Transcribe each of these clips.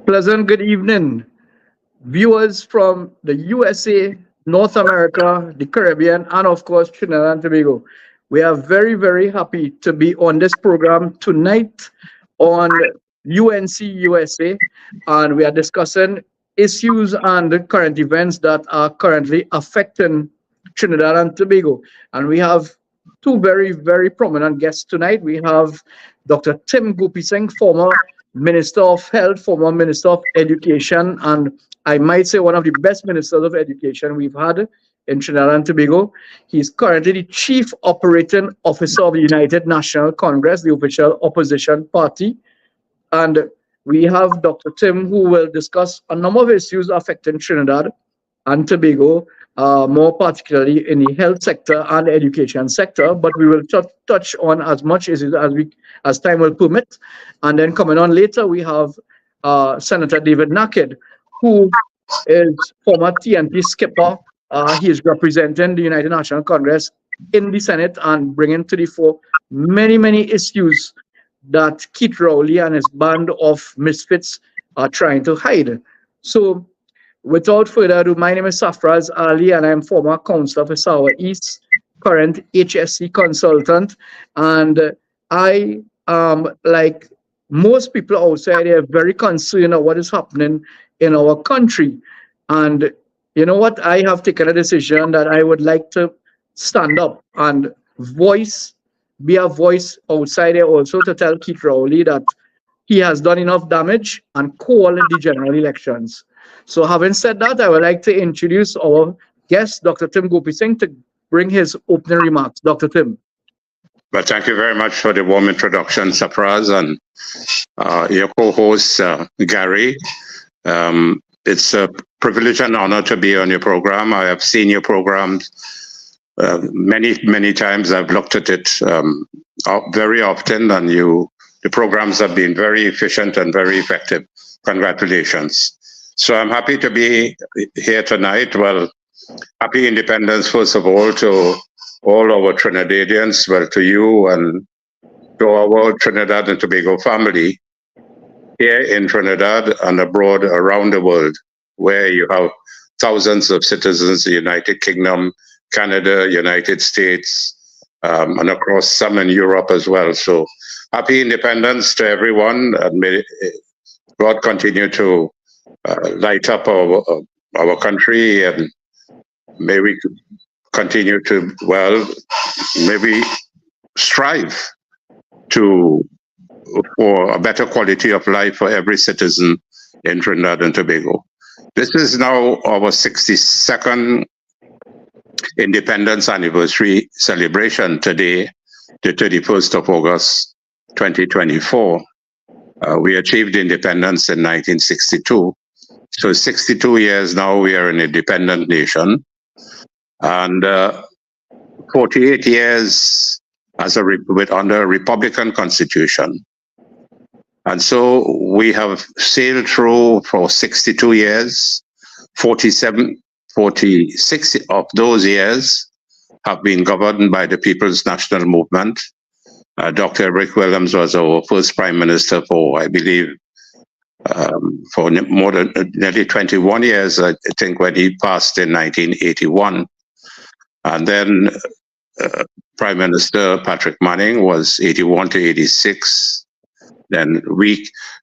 pleasant good evening, viewers from the USA, North America, the Caribbean, and of course, Trinidad and Tobago. We are very, very happy to be on this program tonight on UNC USA, and we are discussing issues and the current events that are currently affecting Trinidad and Tobago. And we have two very, very prominent guests tonight. We have Dr. Tim Gopeesingh, former Minister of Health, former Minister of Education, and I might say one of the best ministers of education we've had in Trinidad and Tobago. He's currently the Chief Operating Officer of the United National Congress, the official opposition party. And we have Dr. Tim, who will discuss a number of issues affecting Trinidad and Tobago, more particularly in the health sector and the education sector. But we will touch on as much as time will permit. And then coming on later, we have Senator David Naked, who is former TNT skipper. He is representing the United National Congress in the Senate and bringing to the fore many, many issues that Keith Rowley and his band of misfits are trying to hide. So without further ado, my name is Safraz Ali, and I'm former councillor for Sawa East, current HSC consultant. And I am, like most people outside here, very concerned of what is happening in our country. And you know what? I have taken a decision that I would like to stand up and be a voice outside here also to tell Keith Rowley that he has done enough damage and call the general elections. So having said that, I would like to introduce our guest, Dr. Tim Gopeesingh, to bring his opening remarks. Dr. Tim. Well, thank you very much for the warm introduction, Safraz, and your co-host, Gary. It's a privilege and honor to be on your program. I have seen your programs many, many times. I've looked at it very often, and the programs have been very efficient and very effective. Congratulations. So I'm happy to be here tonight. Well, happy independence, first of all, to all our Trinidadians, well, to you and to our Trinidad and Tobago family here in Trinidad and abroad around the world, where you have thousands of citizens, the United Kingdom, Canada, United States, and across some in Europe as well. So happy independence to everyone, and may God continue to light up our country, and may we continue to, maybe strive for a better quality of life for every citizen in Trinidad and Tobago. This is now our 62nd Independence Anniversary celebration today, the 31st of August, 2024. We achieved independence in 1962. So 62 years now, we are an independent nation. And 48 years under a Republican constitution. And so we have sailed through for 62 years. 46 of those years have been governed by the People's National Movement. Dr. Rick Williams was our first prime minister for, I believe, for more than nearly 21 years, I think, when he passed in 1981. And then Prime Minister Patrick Manning was 81 to 86. Then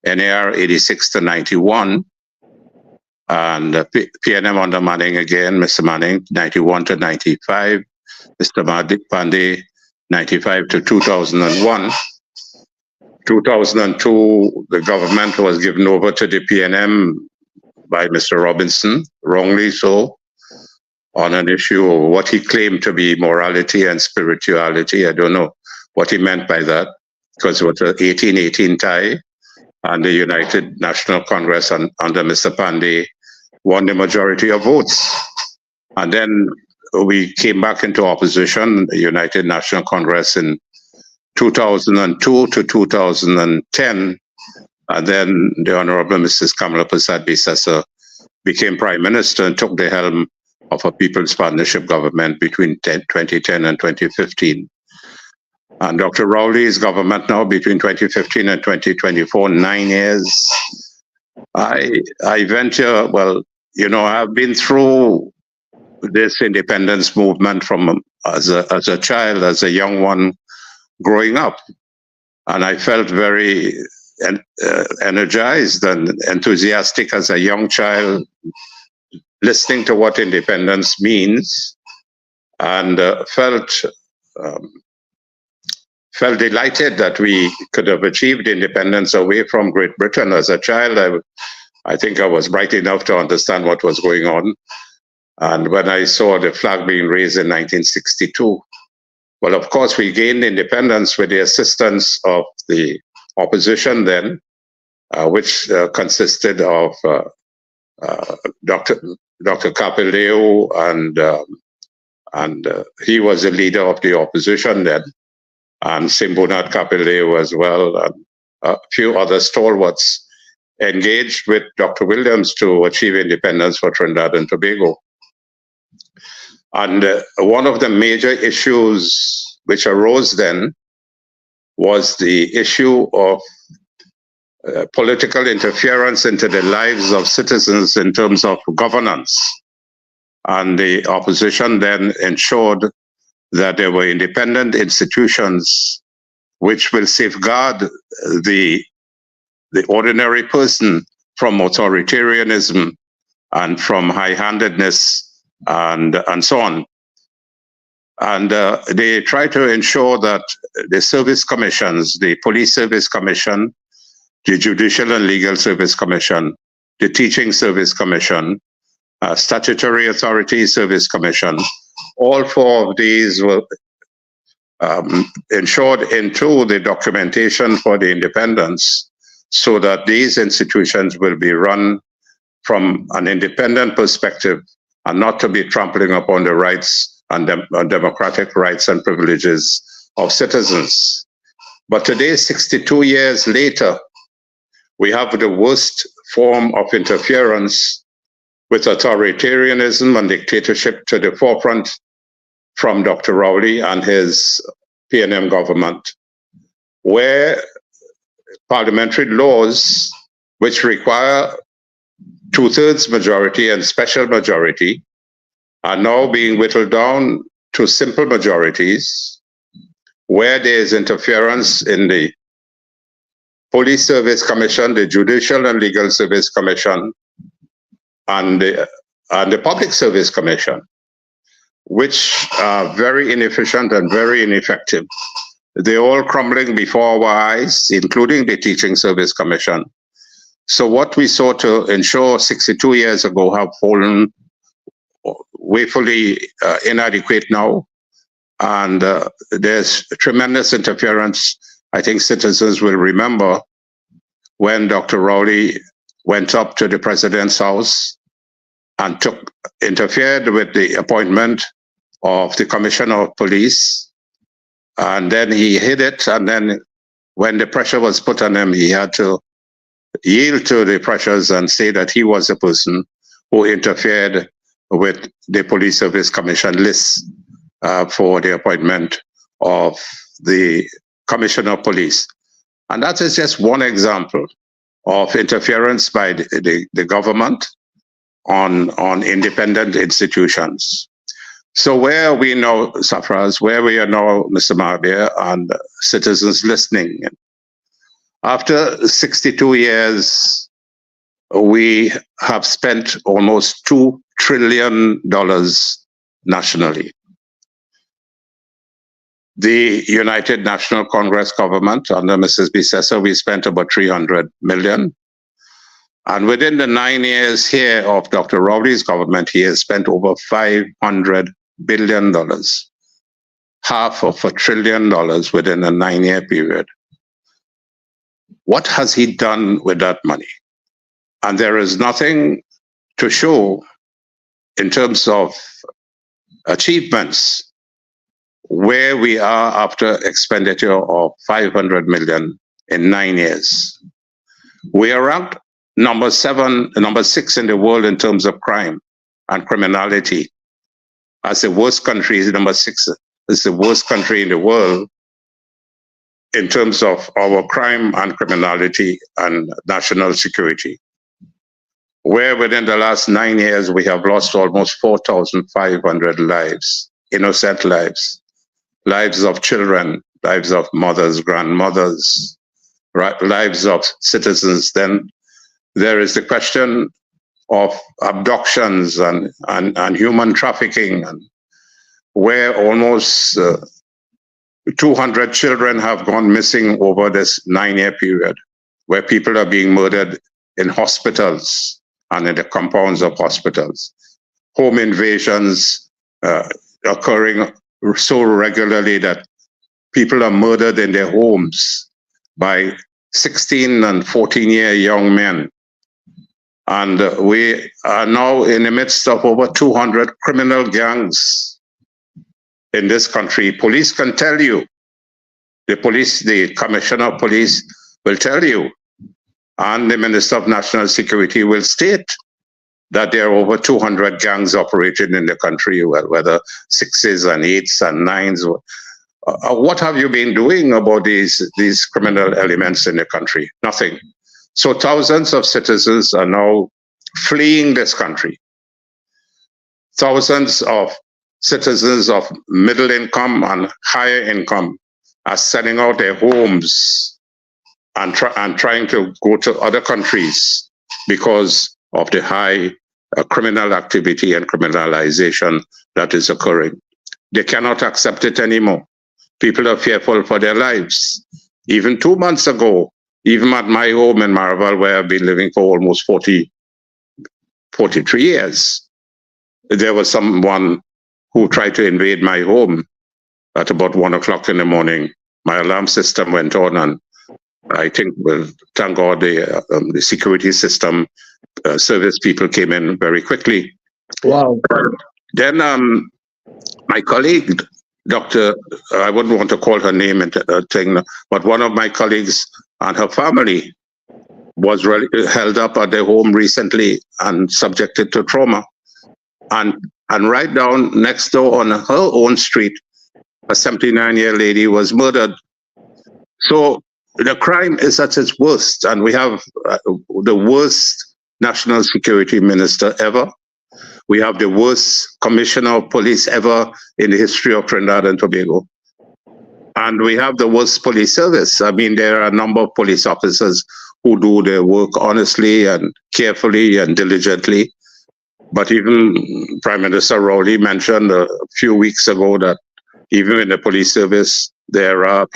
NAR 86 to 91. And PNM under Manning again, Mr. Manning, 91 to 95. Mr. Pandey, 95 to 2001. 2002, the government was given over to the PNM by Mr. Robinson, wrongly so, on an issue of what he claimed to be morality and spirituality. I don't know what he meant by that, because it was an 1818 tie, and the United National Congress under Mr. Pandey won the majority of votes. And then we came back into opposition, the United National Congress, in 2002 to 2010, and then the Honorable Mrs. Kamala Prasad Bisasa became Prime Minister and took the helm of a People's Partnership government between 2010 and 2015. And Dr. Rowley's government now between 2015 and 2024, 9 years, I venture, well, I've been through this independence movement from as a child, as a young one growing up. And I felt very energized and enthusiastic as a young child, listening to what independence means, and um, felt delighted that we could have achieved independence away from Great Britain. As a child, I think I was bright enough to understand what was going on. And when I saw the flag being raised in 1962, well, of course, we gained independence with the assistance of the opposition then, which consisted of Dr. Kapileu, and he was the leader of the opposition then, and Simbunat Kapileu as well, and a few other stalwarts engaged with Dr. Williams to achieve independence for Trinidad and Tobago. And one of the major issues which arose then was the issue of political interference into the lives of citizens in terms of governance. And the opposition then ensured that there were independent institutions which will safeguard the ordinary person from authoritarianism and from high-handedness and so on. And they try to ensure that the service commissions, the Police Service Commission, the Judicial and Legal Service Commission, the Teaching Service Commission, Statutory Authority Service Commission, all four of these were ensured into the documentation for the independence, so that these institutions will be run from an independent perspective and not to be trampling upon the rights and democratic rights and privileges of citizens. But today, 62 years later, we have the worst form of interference with authoritarianism and dictatorship to the forefront from Dr. Rowley and his PNM government, where parliamentary laws which require two-thirds majority and special majority are now being whittled down to simple majorities, where there is interference in the Police Service Commission, the Judicial and Legal Service Commission, and the Public Service Commission, which are very inefficient and very ineffective. They're all crumbling before our eyes, including the Teaching Service Commission. So what we sought to ensure 62 years ago have fallen woefully inadequate now. And there's tremendous interference. I think citizens will remember when Dr. Rowley went up to the president's house and interfered with the appointment of the commissioner of police. And then he hid it. And then when the pressure was put on him, he had to yield to the pressures and say that he was the person who interfered with the Police Service Commission lists for the appointment of the Commissioner of Police. And that is just one example of interference by the government on independent institutions. So where are we now, Safraz, where we are now, Mr. Mahdir, and citizens listening? After 62 years, we have spent almost $2 trillion nationally. The United National Congress government, under Mrs. Bissessar, we spent about 300 million. And within the 9 years here of Dr. Rowley's government, he has spent over $500 billion, half of $1 trillion within a 9-year period. What has he done with that money? And there is nothing to show in terms of achievements where we are after expenditure of 500 million in 9 years. We are ranked number 6 in the world in terms of crime and criminality. As the worst country, number 6 is the worst country in the world in terms of our crime and criminality and national security. where within the last 9 years we have lost almost 4,500 lives, innocent lives, lives of children, lives of mothers, grandmothers, lives of citizens. Then there is the question of abductions and human trafficking, and where almost 200 children have gone missing over this 9-year period, where people are being murdered in hospitals and in the compounds of hospitals. Home invasions occurring so regularly that people are murdered in their homes by 16 and 14-year young men. And we are now in the midst of over 200 criminal gangs in this country. Police can tell you, the commissioner of police will tell you, and the Minister of National Security will state that there are over 200 gangs operating in the country, whether 6s and 8s and 9s. What have you been doing about these criminal elements in the country? Nothing. So thousands of citizens are now fleeing this country. Thousands of citizens of middle income and higher income are selling out their homes and trying to go to other countries because of the high criminal activity and criminalization that is occurring. They cannot accept it anymore. People are fearful for their lives. Even 2 months ago, even at my home in Maraval, where I've been living for almost 43 years, there was someone who tried to invade my home at about 1 o'clock in the morning. My alarm system went on, and I think, well, thank God, the security system service people came in very quickly. Wow. Then my colleague, I wouldn't want to call her name and thing, but one of my colleagues and her family was really held up at their home recently and subjected to trauma. And right down next door on her own street, a 79-year lady was murdered. So the crime is at its worst, and we have the worst national security minister ever. We have the worst commissioner of police ever in the history of Trinidad and Tobago. And we have the worst police service. I mean, there are a number of police officers who do their work honestly and carefully and diligently. But even Prime Minister Rowley mentioned a few weeks ago that even in the police service, there are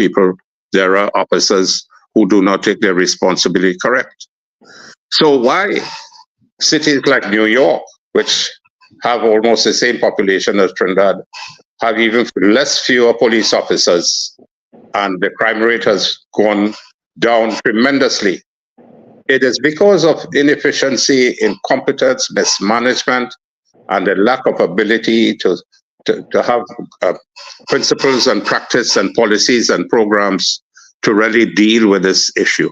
officers who do not take their responsibility correct. So why cities like New York, which have almost the same population as Trinidad, have even fewer police officers, and the crime rate has gone down tremendously? It is because of inefficiency, incompetence, mismanagement, and the lack of ability to have principles and practice and policies and programs to really deal with this issue.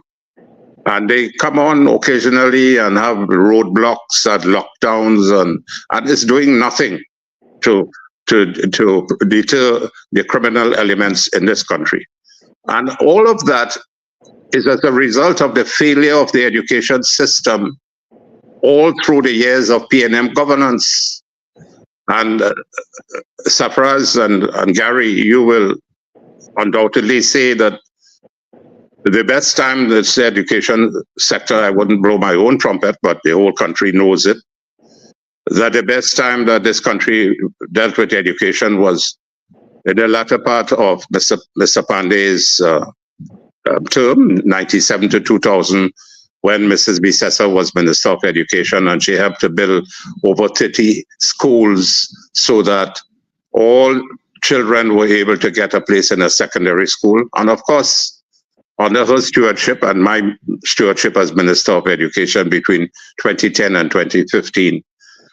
And they come on occasionally and have roadblocks and lockdowns, and it's doing nothing to deter the criminal elements in this country. And all of that is as a result of the failure of the education system all through the years of PNM governance. And Safraz and Gary, you will undoubtedly say that the best time this education sector, I wouldn't blow my own trumpet, but the whole country knows it, that the best time that this country dealt with education was in the latter part of Mr. Pandey's term, 97 to 2000, when Mrs. Bissessa was Minister of Education, and she helped to build over 30 schools so that all children were able to get a place in a secondary school. And of course, under her stewardship and my stewardship as Minister of Education between 2010 and 2015,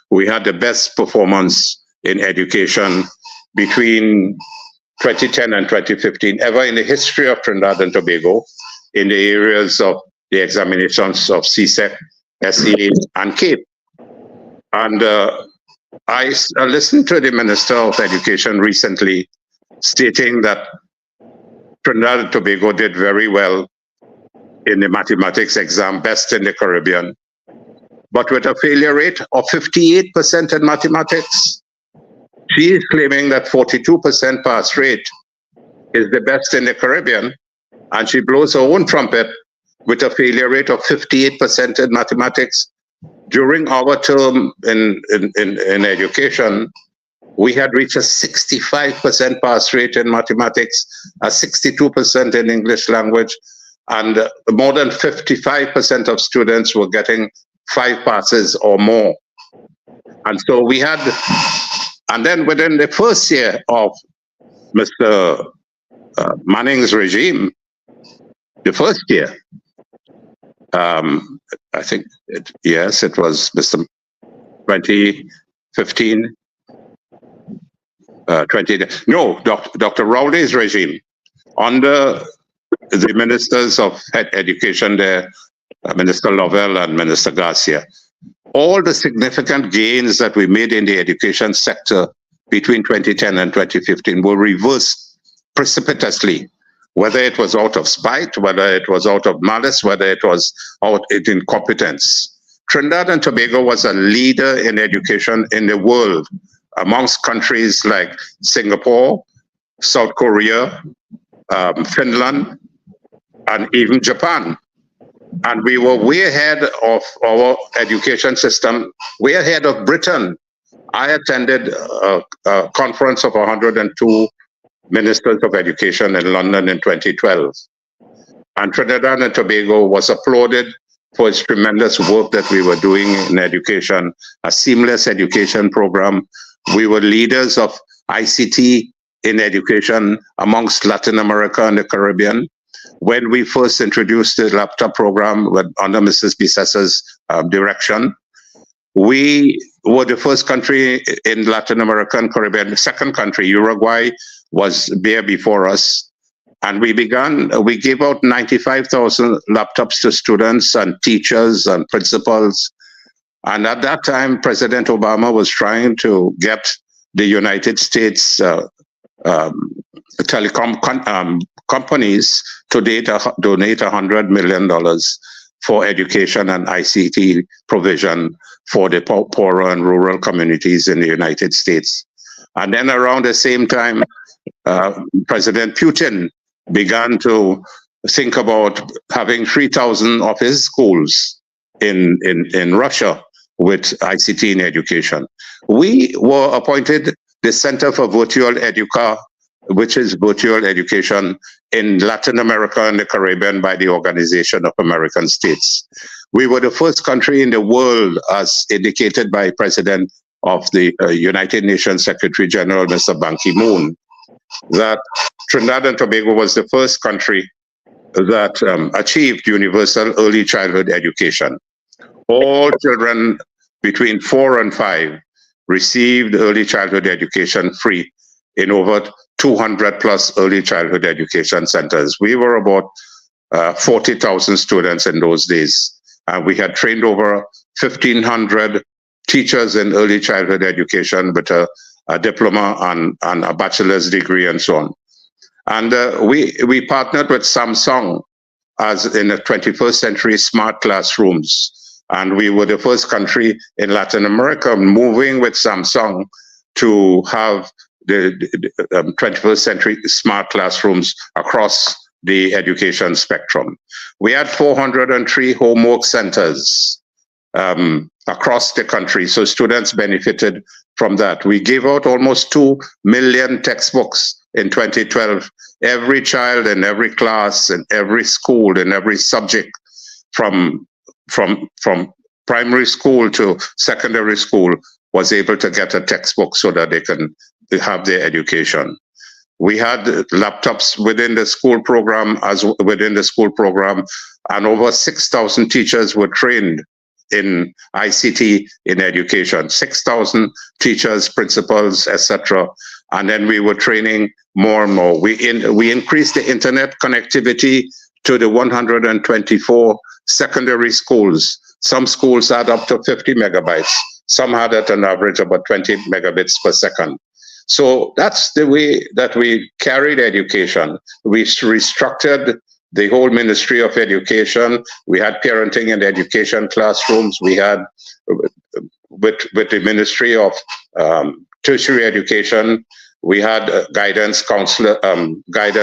we had the best performance in education between 2010 and 2015 ever in the history of Trinidad and Tobago in the areas of the examinations of CSEC, SEA, and CAPE. And I listened to the Minister of Education recently stating that Trinidad and Tobago did very well in the mathematics exam, best in the Caribbean. but with a failure rate of 58% in mathematics. She is claiming that 42% pass rate is the best in the Caribbean, and she blows her own trumpet with a failure rate of 58% in mathematics. During our term in education, we had reached a 65% pass rate in mathematics, a 62% in English language, and more than 55% of students were getting 5 passes or more. And so we had, and then within the first year of Mr. Manning's regime, the first year, I think, yes, it was Mr. 2015, Dr. Rowley's regime, under the ministers of education there, Minister Lovell and Minister Garcia, all the significant gains that we made in the education sector between 2010 and 2015 were reversed precipitously, whether it was out of spite, whether it was out of malice, whether it was out of incompetence. Trinidad and Tobago was a leader in education in the world, amongst countries like Singapore, South Korea, Finland, and even Japan. And we were way ahead of our education system, way ahead of Britain. I attended a conference of 102 ministers of education in London in 2012. And Trinidad and Tobago was applauded for its tremendous work that we were doing in education, a seamless education program. We were leaders of ICT in education amongst Latin America and the Caribbean. When we first introduced the laptop program under Mrs. Bissa's direction, we were the first country in Latin America and Caribbean. The second country, Uruguay, was there before us. And we gave out 95,000 laptops to students and teachers and principals. And at that time, President Obama was trying to get the United States telecom companies to donate $100 million for education and ICT provision for the poorer and rural communities in the United States. And then around the same time, President Putin began to think about having 3,000 of his schools in Russia with ICT in education. We were appointed the Center for Virtual Educa, which is virtual education in Latin America and the Caribbean by the Organization of American States. We were the first country in the world, as indicated by President of the United Nations Secretary General, Mr. Ban Ki-moon, that Trinidad and Tobago was the first country that achieved universal early childhood education. All children between 4 and 5 received early childhood education free in over 200 plus early childhood education centers. We were about 40,000 students in those days. And we had trained over 1,500 teachers in early childhood education with a diploma and a bachelor's degree and so on. And we partnered with Samsung as in the 21st century smart classrooms. And we were the first country in Latin America moving with Samsung to have the 21st century smart classrooms across the education spectrum. We had 403 homework centers across the country, so students benefited from that. We gave out almost 2 million textbooks in 2012. Every child in every class, in every school, in every subject, from primary school to secondary school, was able to get a textbook so that they can have their education. We had laptops within the school program, and over 6,000 teachers were trained in ICT in education. 6,000 teachers, principals, etc. And then we were training more and more. We increased the internet connectivity to the 124 secondary schools. Some schools had up to 50 megabytes. Some had at an average about 20 megabits per second. So that's the way that we carried education. We restructured the whole Ministry of Education. We had parenting and education classrooms. We had, with the Ministry of Tertiary Education, we had guidance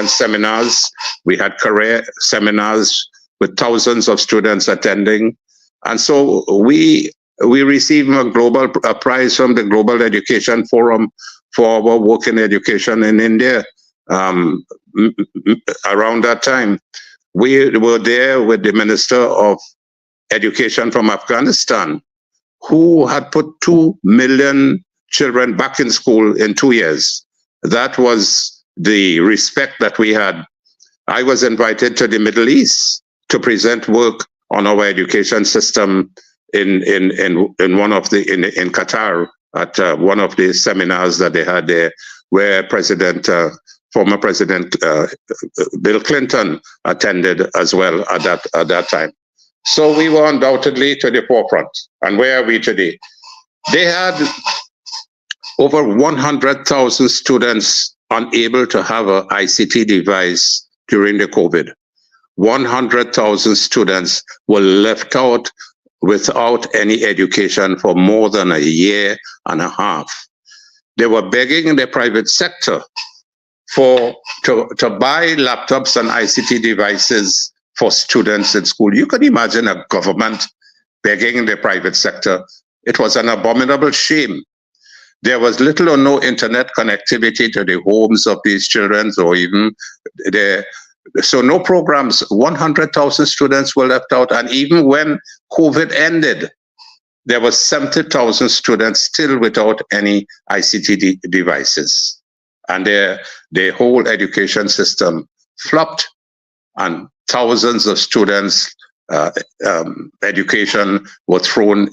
seminars. We had career seminars with thousands of students attending. And so we received a prize from the Global Education Forum for our work in education in India. Around that time, we were there with the Minister of Education from Afghanistan, who had put 2 million children back in school in 2 years. That was the respect that we had. I was invited to the Middle East to present work on our education system in Qatar at one of the seminars that they had there, where former President Bill Clinton attended as well at that time. So we were undoubtedly to the forefront. And where are we today? They had over 100,000 students unable to have an ICT device during the COVID. 100,000 students were left out without any education for more than a year and a half. They were begging the private sector to buy laptops and ICT devices for students in school. You can imagine a government begging the private sector. It was an abominable shame. There was little or no internet connectivity to the homes of these children, or even so no programs. 100,000 students were left out. And even when COVID ended, there were 70,000 students still without any ICT devices. And their whole education system flopped, and thousands of students' education were thrown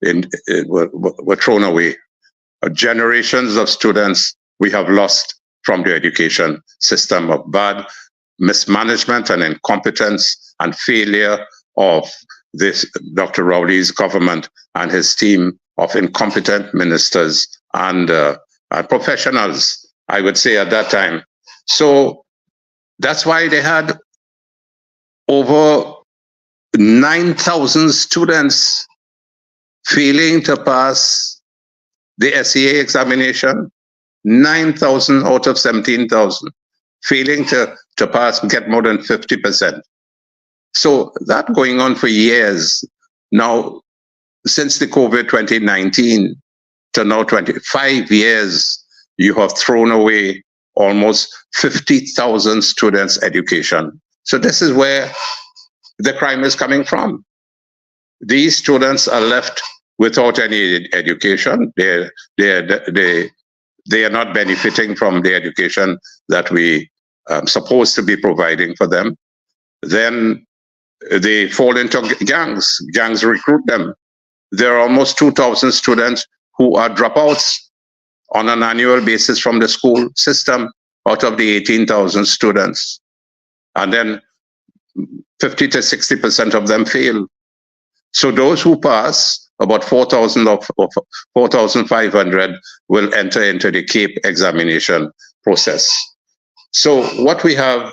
were thrown away. Generations of students we have lost from the education system of bad mismanagement and incompetence and failure of this Dr. Rowley's government and his team of incompetent ministers and professionals, I would say, at that time. So that's why they had over 9,000 students failing to pass the SEA examination. 9,000 out of 17,000 failing to pass, get more than 50%. So that going on for years. Now, since the COVID 2019 to now 25 years, you have thrown away almost 50,000 students' education. So this is where the crime is coming from. These students are left without any education. They are not benefiting from the education that we supposed to be providing for them. Then they fall into gangs. Gangs recruit them. There are almost 2,000 students who are dropouts on an annual basis from the school system out of the 18,000 students. And then 50 to 60% of them fail. So those who pass, about 4,000 of 4,500 will enter into the CAPE examination process. So what we have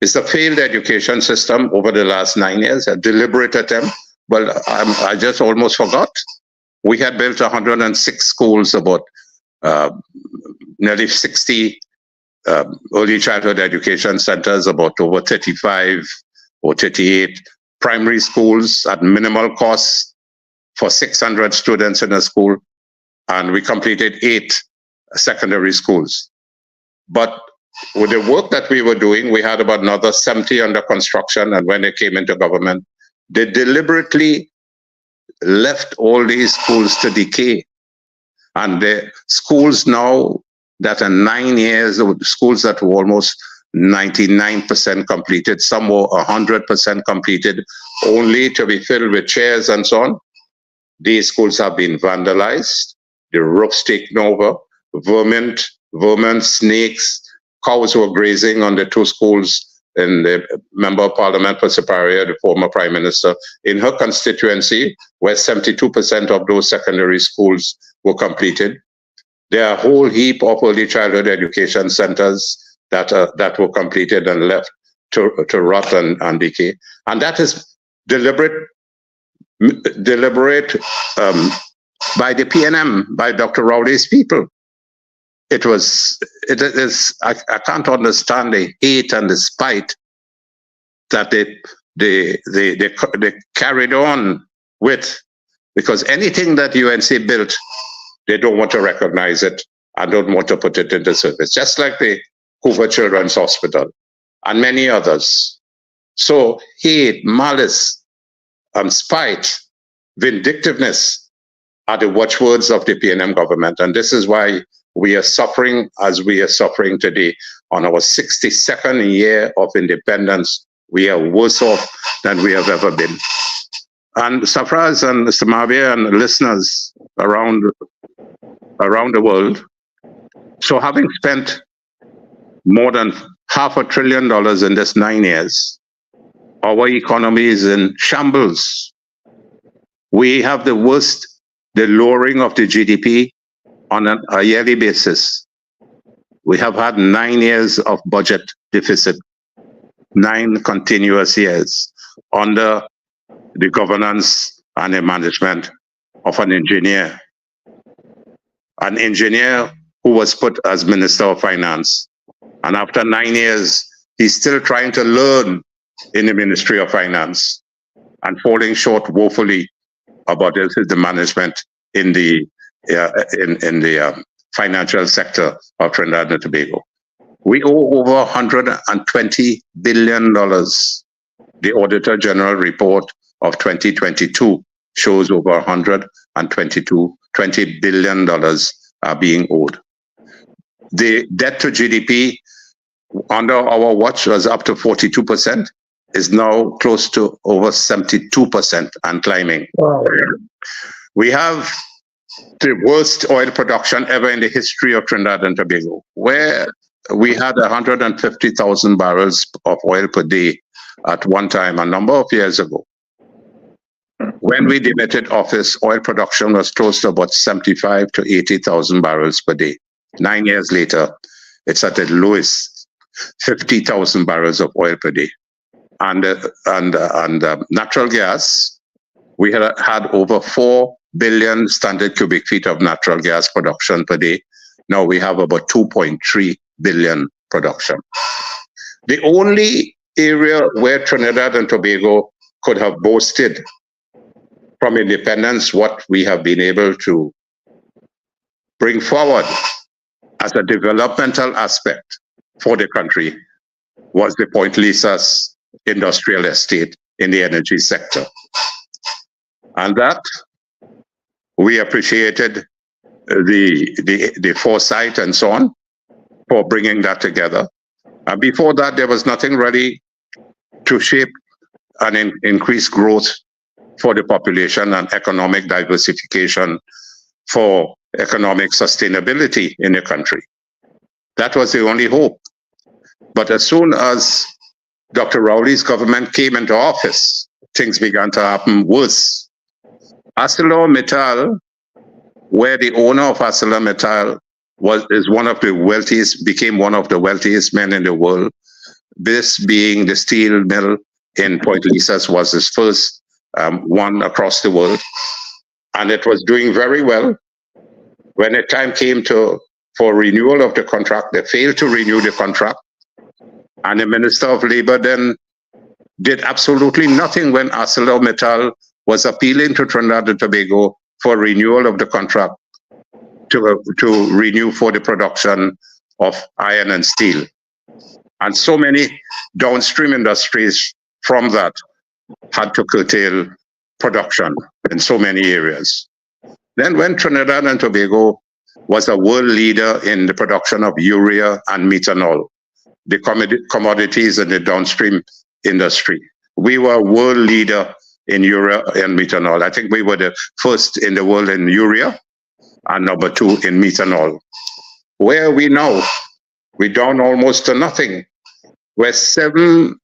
is a failed education system over the last 9 years, a deliberate attempt. Well, I just almost forgot. We had built 106 schools, about nearly 60 early childhood education centers, about over 35 or 38 primary schools at minimal cost for 600 students in a school, and we completed 8 secondary schools. But with the work that we were doing, we had about another 70 under construction, and when they came into government, they deliberately left all these schools to decay. And the schools now that are 9 years, schools that were almost 99% completed, some were 100% completed, only to be filled with chairs and so on. These schools have been vandalized, the roofs taken over, vermin, snakes, cows were grazing on the 2 schools. And the Member of Parliament for Superior, the former Prime Minister, in her constituency, where 72% of those secondary schools were completed. There are a whole heap of early childhood education centers that were completed and left. to rot and decay. And that is deliberate by the PNM, by Dr. Rowley's people. It is, I can't understand the hate and the spite that they carried on with, because anything that UNC built, they don't want to recognize it and don't want to put it into service, just like the Hoover Children's Hospital and many others. So hate, malice, spite, vindictiveness are the watchwords of the PNM government. And this is why we are suffering as we are suffering today. On our 62nd year of independence, we are worse off than we have ever been. And Safraz and Mr. Mavia and listeners around the world, so having spent more than $500 billion in this 9 years, our economy is in shambles. We have the lowering of the GDP on a yearly basis. We have had 9 years of budget deficit, 9 continuous years under the governance and the management of an engineer who was put as Minister of Finance. And after 9 years, he's still trying to learn in the Ministry of Finance and falling short woefully about the management in the financial sector of Trinidad and Tobago. We owe over $120 billion. The Auditor General report of 2022 shows over $20 billion are being owed. The debt to GDP under our watch was up to 42%, is now close to over 72% and climbing. Wow. We have the worst oil production ever in the history of Trinidad and Tobago, where we had 150,000 barrels of oil per day at one time, a number of years ago. When we demitted office, oil production was close to about 75 to 80,000 barrels per day. 9 years later, it's at the lowest, 50,000 barrels of oil per day. And natural gas, we had over 4 billion standard cubic feet of natural gas production per day. Now we have about 2.3 billion production. The only area where Trinidad and Tobago could have boasted from independence what we have been able to bring forward as a developmental aspect for the country was the Point Lisas industrial estate in the energy sector. And that we appreciated the foresight and so on for bringing that together. And before that, there was nothing really to shape an increased growth for the population and economic diversification for economic sustainability in the country. That was the only hope. But as soon as Dr. Rowley's government came into office, things began to happen worse. ArcelorMittal, where the owner of ArcelorMittal became one of the wealthiest men in the world. This being the steel mill in Point Lisas was his first one across the world, and it was doing very well. When the time came for renewal of the contract, they failed to renew the contract, and the Minister of Labor then did absolutely nothing when ArcelorMittal was appealing to Trinidad and Tobago for renewal of the contract to renew for the production of iron and steel. And so many downstream industries from that had to curtail production in so many areas. Then when Trinidad and Tobago was a world leader in the production of urea and methanol, the commodities in the downstream industry, we were a world leader in urea and methanol. I think we were the first in the world in urea and number 2 in methanol. Where are we now? We're down almost to nothing. We're seven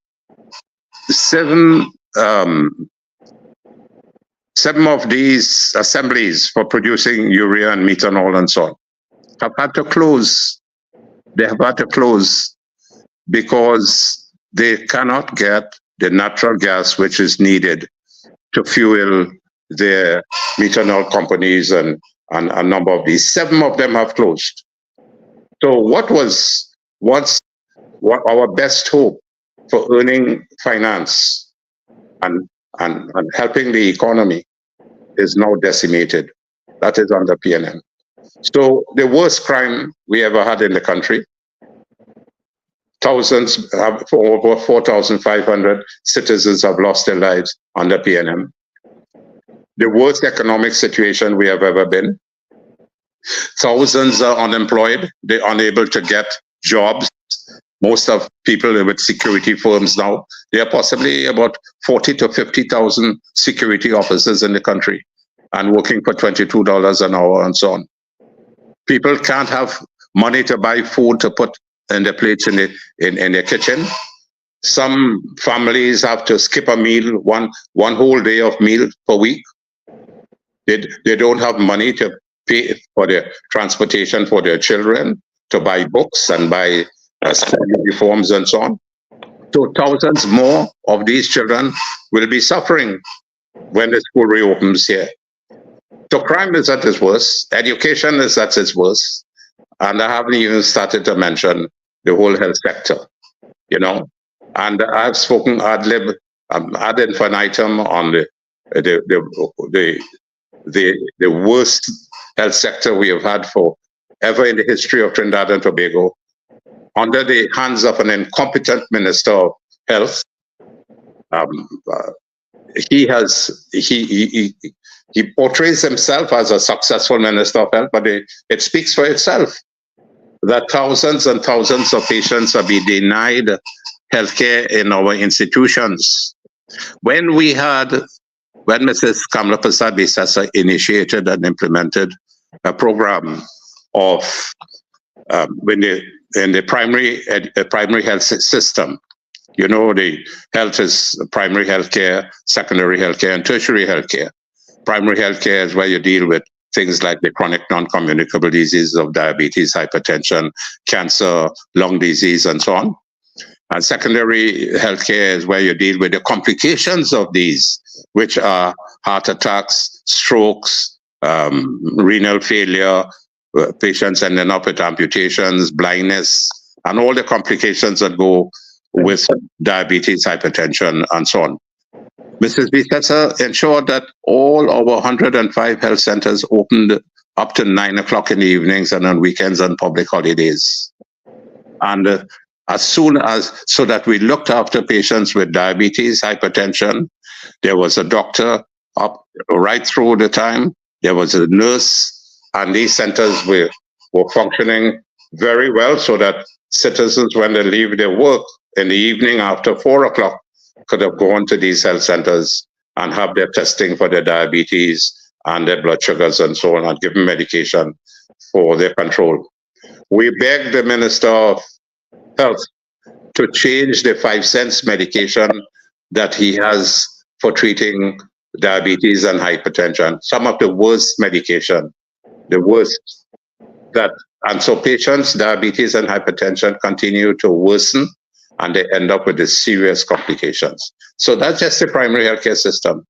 of these assemblies for producing urea and methanol and so on have had to close. They have had to close because they cannot get the natural gas which is needed to fuel their methanol companies and a number of these. 7 of them have closed. So what was once our best hope for earning finance and helping the economy is now decimated. That is under PNM. So the worst crime we ever had in the country. Thousands, over 4,500 citizens have lost their lives under PNM. The worst economic situation we have ever been. Thousands are unemployed. They're unable to get jobs. Most of people with security firms now, there are possibly about 40 to 50,000 security officers in the country and working for $22 an hour and so on. People can't have money to buy food to put in their plates in their kitchen. Some families have to skip a meal, one whole day of meal per week. They don't have money to pay for their transportation for their children, to buy books and buy school uniforms and so on. So thousands more of these children will be suffering when the school reopens here. So crime is at its worst, education is at its worst, and I haven't even started to mention the whole health sector, you know. And I've spoken ad infinitum on the worst health sector we have had for ever in the history of Trinidad and Tobago, under the hands of an incompetent Minister of Health. He portrays himself as a successful Minister of Health, but it speaks for itself that thousands and thousands of patients are being denied healthcare in our institutions. When Mrs. Kamla Prasad Bisasa initiated and implemented a program of in the primary health system, you know, the health is primary healthcare, secondary healthcare, and tertiary healthcare. Primary healthcare is where you deal with things like the chronic non-communicable diseases of diabetes, hypertension, cancer, lung disease, and so on. And secondary healthcare is where you deal with the complications of these, which are heart attacks, strokes, renal failure, patients ending up with amputations, blindness, and all the complications that go with diabetes, hypertension, and so on. Mrs. Bisasa ensured that all our 105 health centers opened up to 9 o'clock in the evenings and on weekends and public holidays. And as soon as, so that we looked after patients with diabetes, hypertension, there was a doctor up right through the time, there was a nurse, and these centers were functioning very well so that citizens, when they leave their work in the evening after 4 o'clock, could have gone to these health centers and have their testing for their diabetes and their blood sugars and so on, and given medication for their control. We begged the Minister of Health to change the 5 cents medication that he has for treating diabetes and hypertension, some of the worst medication, the worst. And so patients, diabetes and hypertension continue to worsen, and they end up with the serious complications. So that's just the primary healthcare system.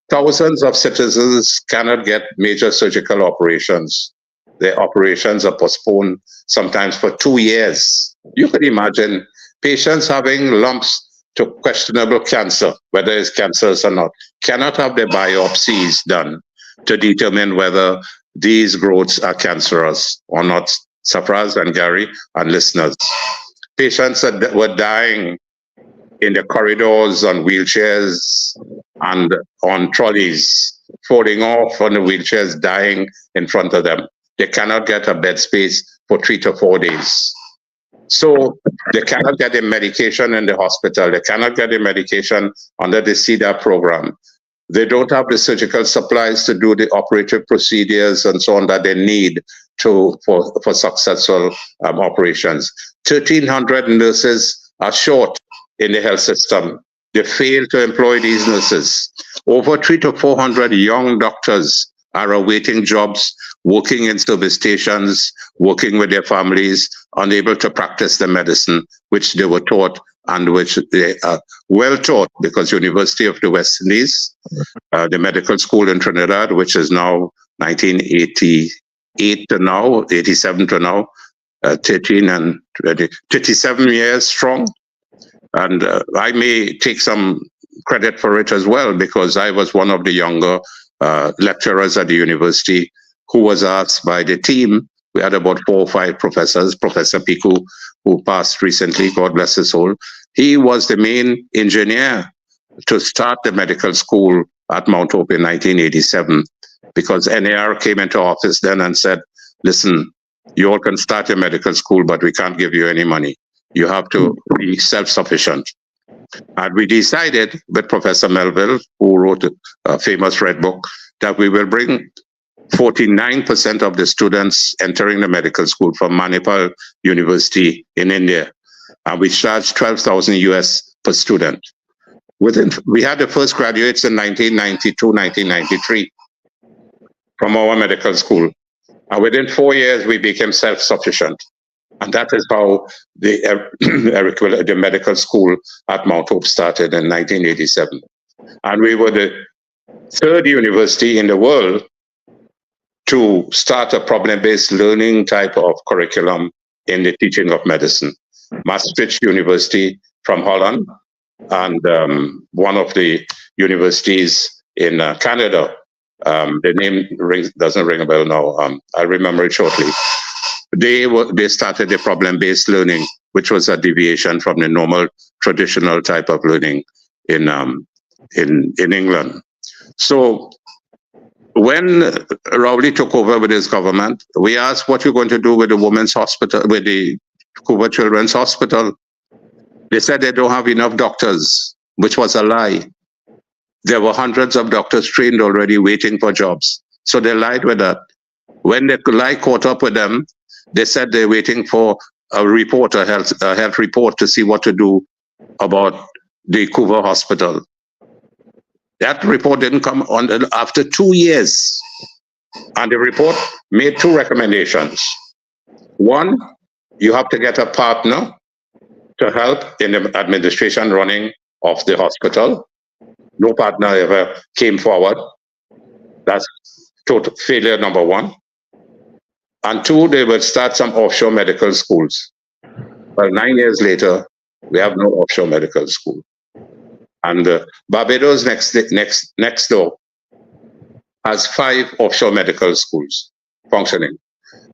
Thousands of citizens cannot get major surgical operations. Their operations are postponed sometimes for 2 years. You could imagine patients having lumps to questionable cancer, whether it's cancerous or not, cannot have their biopsies done to determine whether these growths are cancerous or not. Safraz and Gary and listeners. Patients that were dying in the corridors on wheelchairs and on trolleys, falling off on the wheelchairs, dying in front of them. They cannot get a bed space for 3 to 4 days. So they cannot get the medication in the hospital. They cannot get the medication under the CEDA program. They don't have the surgical supplies to do the operative procedures and so on that they need for successful operations. 1,300 nurses are short in the health system. They fail to employ these nurses. Over 300 to 400 young doctors are awaiting jobs, working in service stations, working with their families, unable to practice the medicine which they were taught and which they are well taught, because University of the West Indies, the medical school in Trinidad, which is now 1988 to now, 87 to now, 13 and 20, 37 years strong. And I may take some credit for it as well, because I was one of the younger lecturers at the university who was asked by the team. We had about 4 or 5 professors. Professor Piku, who passed recently, God bless his soul, he was the main engineer to start the medical school at Mount Hope in 1987, because NAR came into office then and said, listen, you all can start your medical school, but we can't give you any money. You have to be self-sufficient. And we decided with Professor Melville, who wrote a famous red book, that we will bring 49% of the students entering the medical school from Manipal University in India. And we charged 12,000 US per student. We had the first graduates in 1992, 1993 from our medical school. And within 4 years, we became self-sufficient. And that is how the medical school at Mount Hope started in 1987. And we were the 3rd university in the world to start a problem-based learning type of curriculum in the teaching of medicine. Maastricht University from Holland, and one of the universities in Canada. The name doesn't ring a bell now. I'll remember it shortly. They started the problem-based learning, which was a deviation from the normal traditional type of learning in England. So when Rowley took over with his government, we asked what you're going to do with the women's hospital, with the Cuba Children's Hospital. They said they don't have enough doctors, which was a lie. There were hundreds of doctors trained already waiting for jobs. So they lied with that. When the lie caught up with them, they said they're waiting for a report, a health report, to see what to do about the Cuba Hospital. That report didn't come on after 2 years. And the report made 2 recommendations. One, you have to get a partner to help in the administration running of the hospital. No partner ever came forward. That's total failure number 1. And 2, they would start some offshore medical schools. Well, 9 years later, we have no offshore medical school. And Barbados next door has 5 offshore medical schools functioning,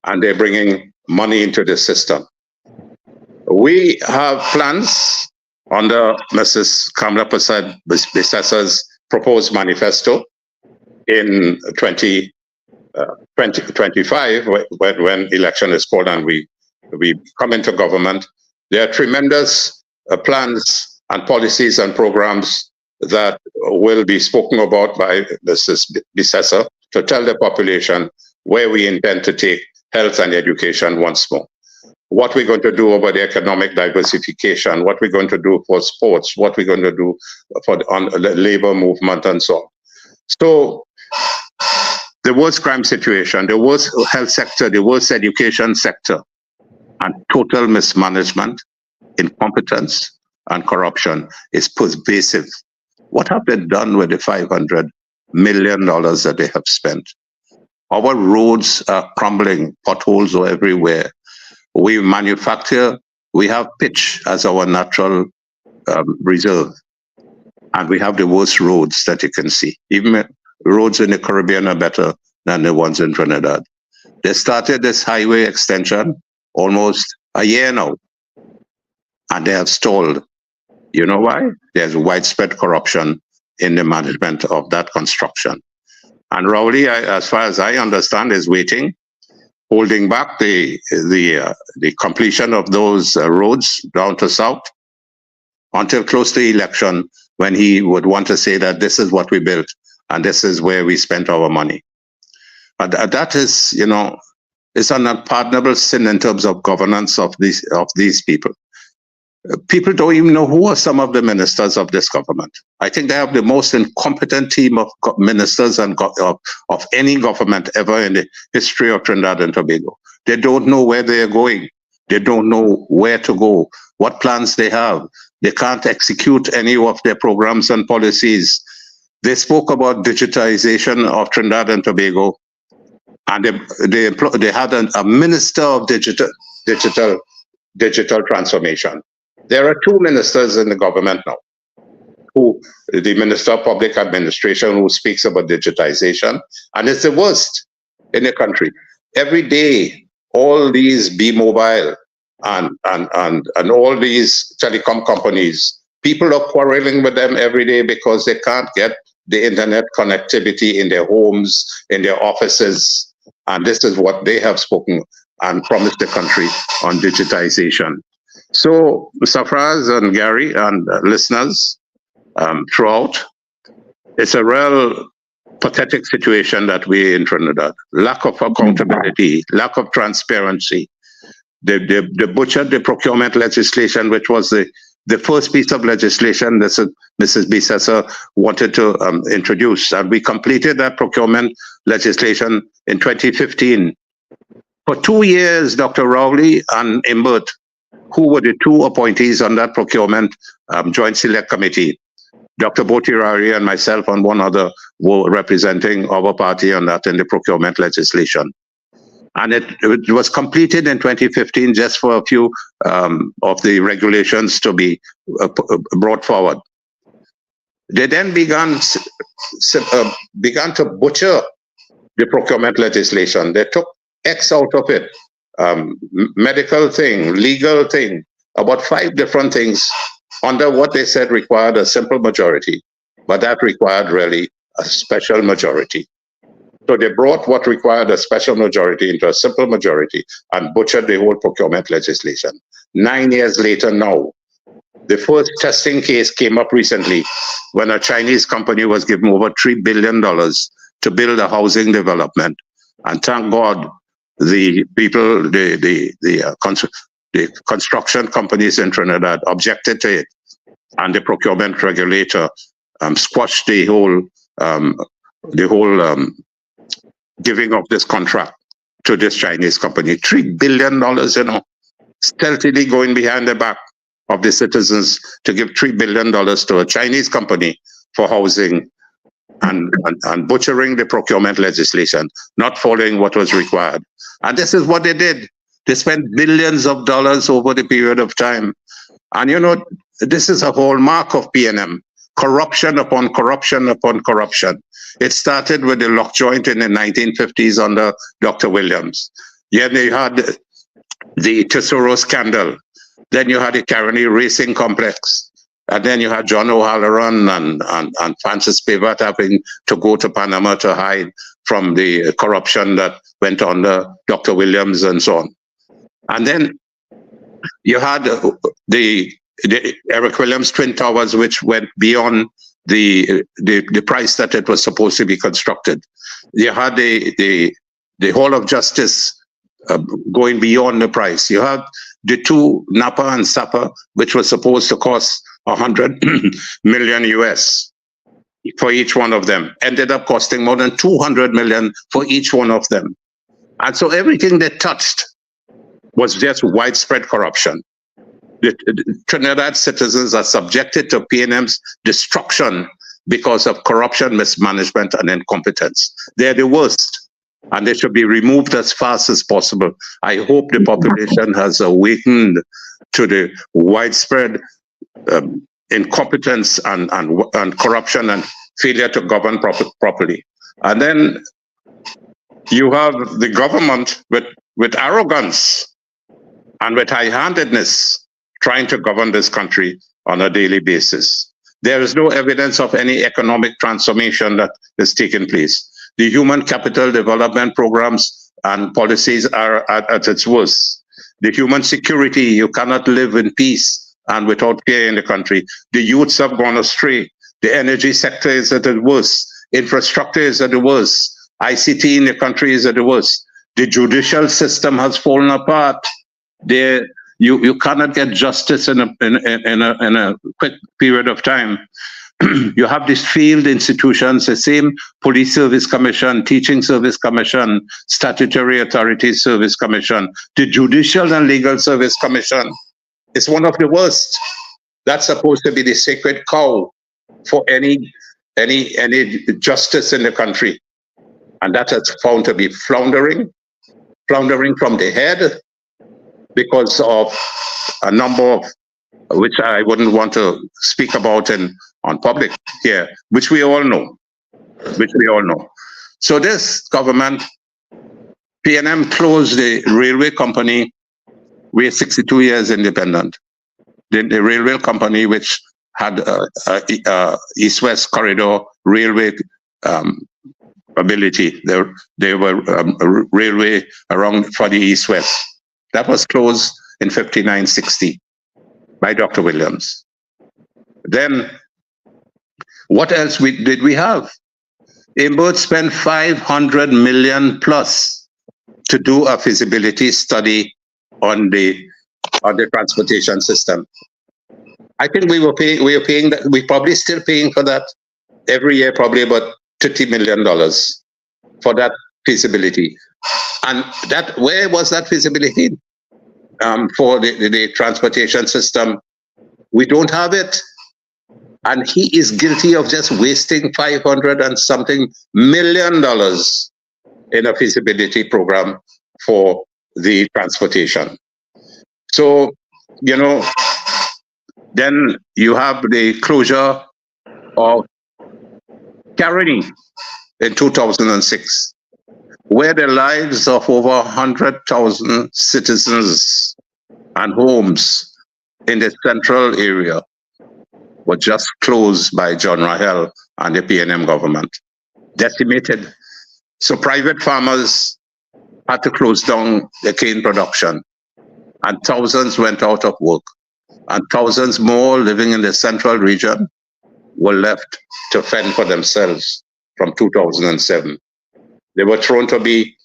and they're bringing money into the system. We have plans under Mrs. Kamala Prasad Bissasa's proposed manifesto in 2025, when election is called and we come into government. There are tremendous plans and policies and programs that will be spoken about by Mrs. Bissassa to tell the population where we intend to take health and education once more. What we're going to do about the economic diversification, what we're going to do for sports, what we're going to do for the labor movement and so on. So the worst crime situation, the worst health sector, the worst education sector, and total mismanagement, incompetence, and corruption is pervasive. What have they done with the $500 million that they have spent? Our roads are crumbling, potholes are everywhere. We manufacture, we have pitch as our natural reserve, and we have the worst roads that you can see. Even roads in the Caribbean are better than the ones in Trinidad. They started this highway extension almost a year now, and they have stalled. You know why? There's widespread corruption in the management of that construction. And Rowley, as far as I understand, is waiting, holding back the completion of those roads down to south until close to the election, when he would want to say that this is what we built and this is where we spent our money. But that is, you know, it's an unpardonable sin in terms of governance of these people. People don't even know who are some of the ministers of this government. I think they have the most incompetent team of ministers and of any government ever in the history of Trinidad and Tobago. They don't know where they're going. They don't know where to go, what plans they have. They can't execute any of their programs and policies. They spoke about digitization of Trinidad and Tobago, and they had a minister of digital transformation. There are two ministers in the government now. The Minister of Public Administration, who speaks about digitization, and it's the worst in the country. Every day, all these B-Mobile and all these telecom companies, people are quarreling with them every day because they can't get the internet connectivity in their homes, in their offices, and this is what they have spoken and promised the country on digitization. So, Safraz and Gary and listeners, throughout, it's a real pathetic situation that we're in Trinidad. Lack of accountability, lack of transparency. They butchered the procurement legislation, which was the first piece of legislation that Mrs. Bissessa wanted to introduce. And we completed that procurement legislation in 2015. For 2 years, Dr. Rowley and Imbert, who were the two appointees on that procurement joint select committee, Dr. Botirari and myself and one other were representing our party on that in the procurement legislation. And it was completed in 2015 just for a few of the regulations to be brought forward. They then began to butcher the procurement legislation. They took X out of it, medical thing, legal thing, about 5 different things under what they said required a simple majority, but that required really a special majority. So they brought what required a special majority into a simple majority and butchered the whole procurement legislation. 9 years later now, the first testing case came up recently when a Chinese company was given over $3 billion to build a housing development. And thank God, the people, the construction companies in Trinidad objected to it, and the procurement regulator squashed the whole giving of this contract to this Chinese company. $3 billion, stealthily going behind the back of the citizens to give $3 billion to a Chinese company for housing, and butchering the procurement legislation, not following what was required. And this is what they did. They spent billions of dollars over the period of time. And this is a hallmark of PNM. Corruption upon corruption upon corruption. It started with the lock joint in the 1950s under Dr. Williams. Then you had the Tesoro scandal. Then you had the Caroni Racing Complex. And then you had John O'Halloran and Francis Pivat having to go to Panama to hide from the corruption that went under Dr. Williams and so on. And then you had the Eric Williams Twin Towers, which went beyond the price that it was supposed to be constructed. You had the Hall of Justice going beyond the price. You had the two Napa and Sapa, which was supposed to cost $100 million US for each one of them, ended up costing more than $200 million for each one of them. And so everything they touched was just widespread corruption. The Trinidad citizens are subjected to PNM's destruction because of corruption, mismanagement, and incompetence. They're the worst, and they should be removed as fast as possible. I hope the population has awakened to the widespread incompetence and corruption and failure to govern properly. And then you have the government with arrogance and with high-handedness trying to govern this country on a daily basis. There is no evidence of any economic transformation that is taking place. The human capital development programs and policies are at its worst. The human security, you cannot live in peace and without fear in the country. The youths have gone astray. The energy sector is at the worst. Infrastructure is at the worst. ICT in the country is at the worst. The judicial system has fallen apart. You cannot get justice in a quick period of time. You have these field institutions, the same Police Service Commission, Teaching Service Commission, Statutory Authority Service Commission, the Judicial and Legal Service Commission. It's one of the worst. That's supposed to be the sacred cow for any justice in the country. And that has found to be floundering from the head because of a number of, which I wouldn't want to speak about on public here, which we all know. So this government, PNM closed the railway company. We're 62 years independent. The railway company, which had east-west corridor railway ability. There were railway around for the east-west. That was closed in 59-60 by Dr. Williams. Then, what else did we have? Imbert spent 500 million plus to do a feasibility study on the transportation system. I think we probably still paying for that every year, probably about $30 million for that feasibility. And where was that feasibility for the transportation system? We don't have it. And he is guilty of just wasting $500 and something million in a feasibility program for the transportation. So, then you have the closure of Caroni in 2006, where the lives of over 100,000 citizens and homes in the central area were just closed by John Rahel and the PNM government, decimated. So private farmers had to close down the cane production, and thousands went out of work, and thousands more living in the central region were left to fend for themselves from 2007. They were thrown to be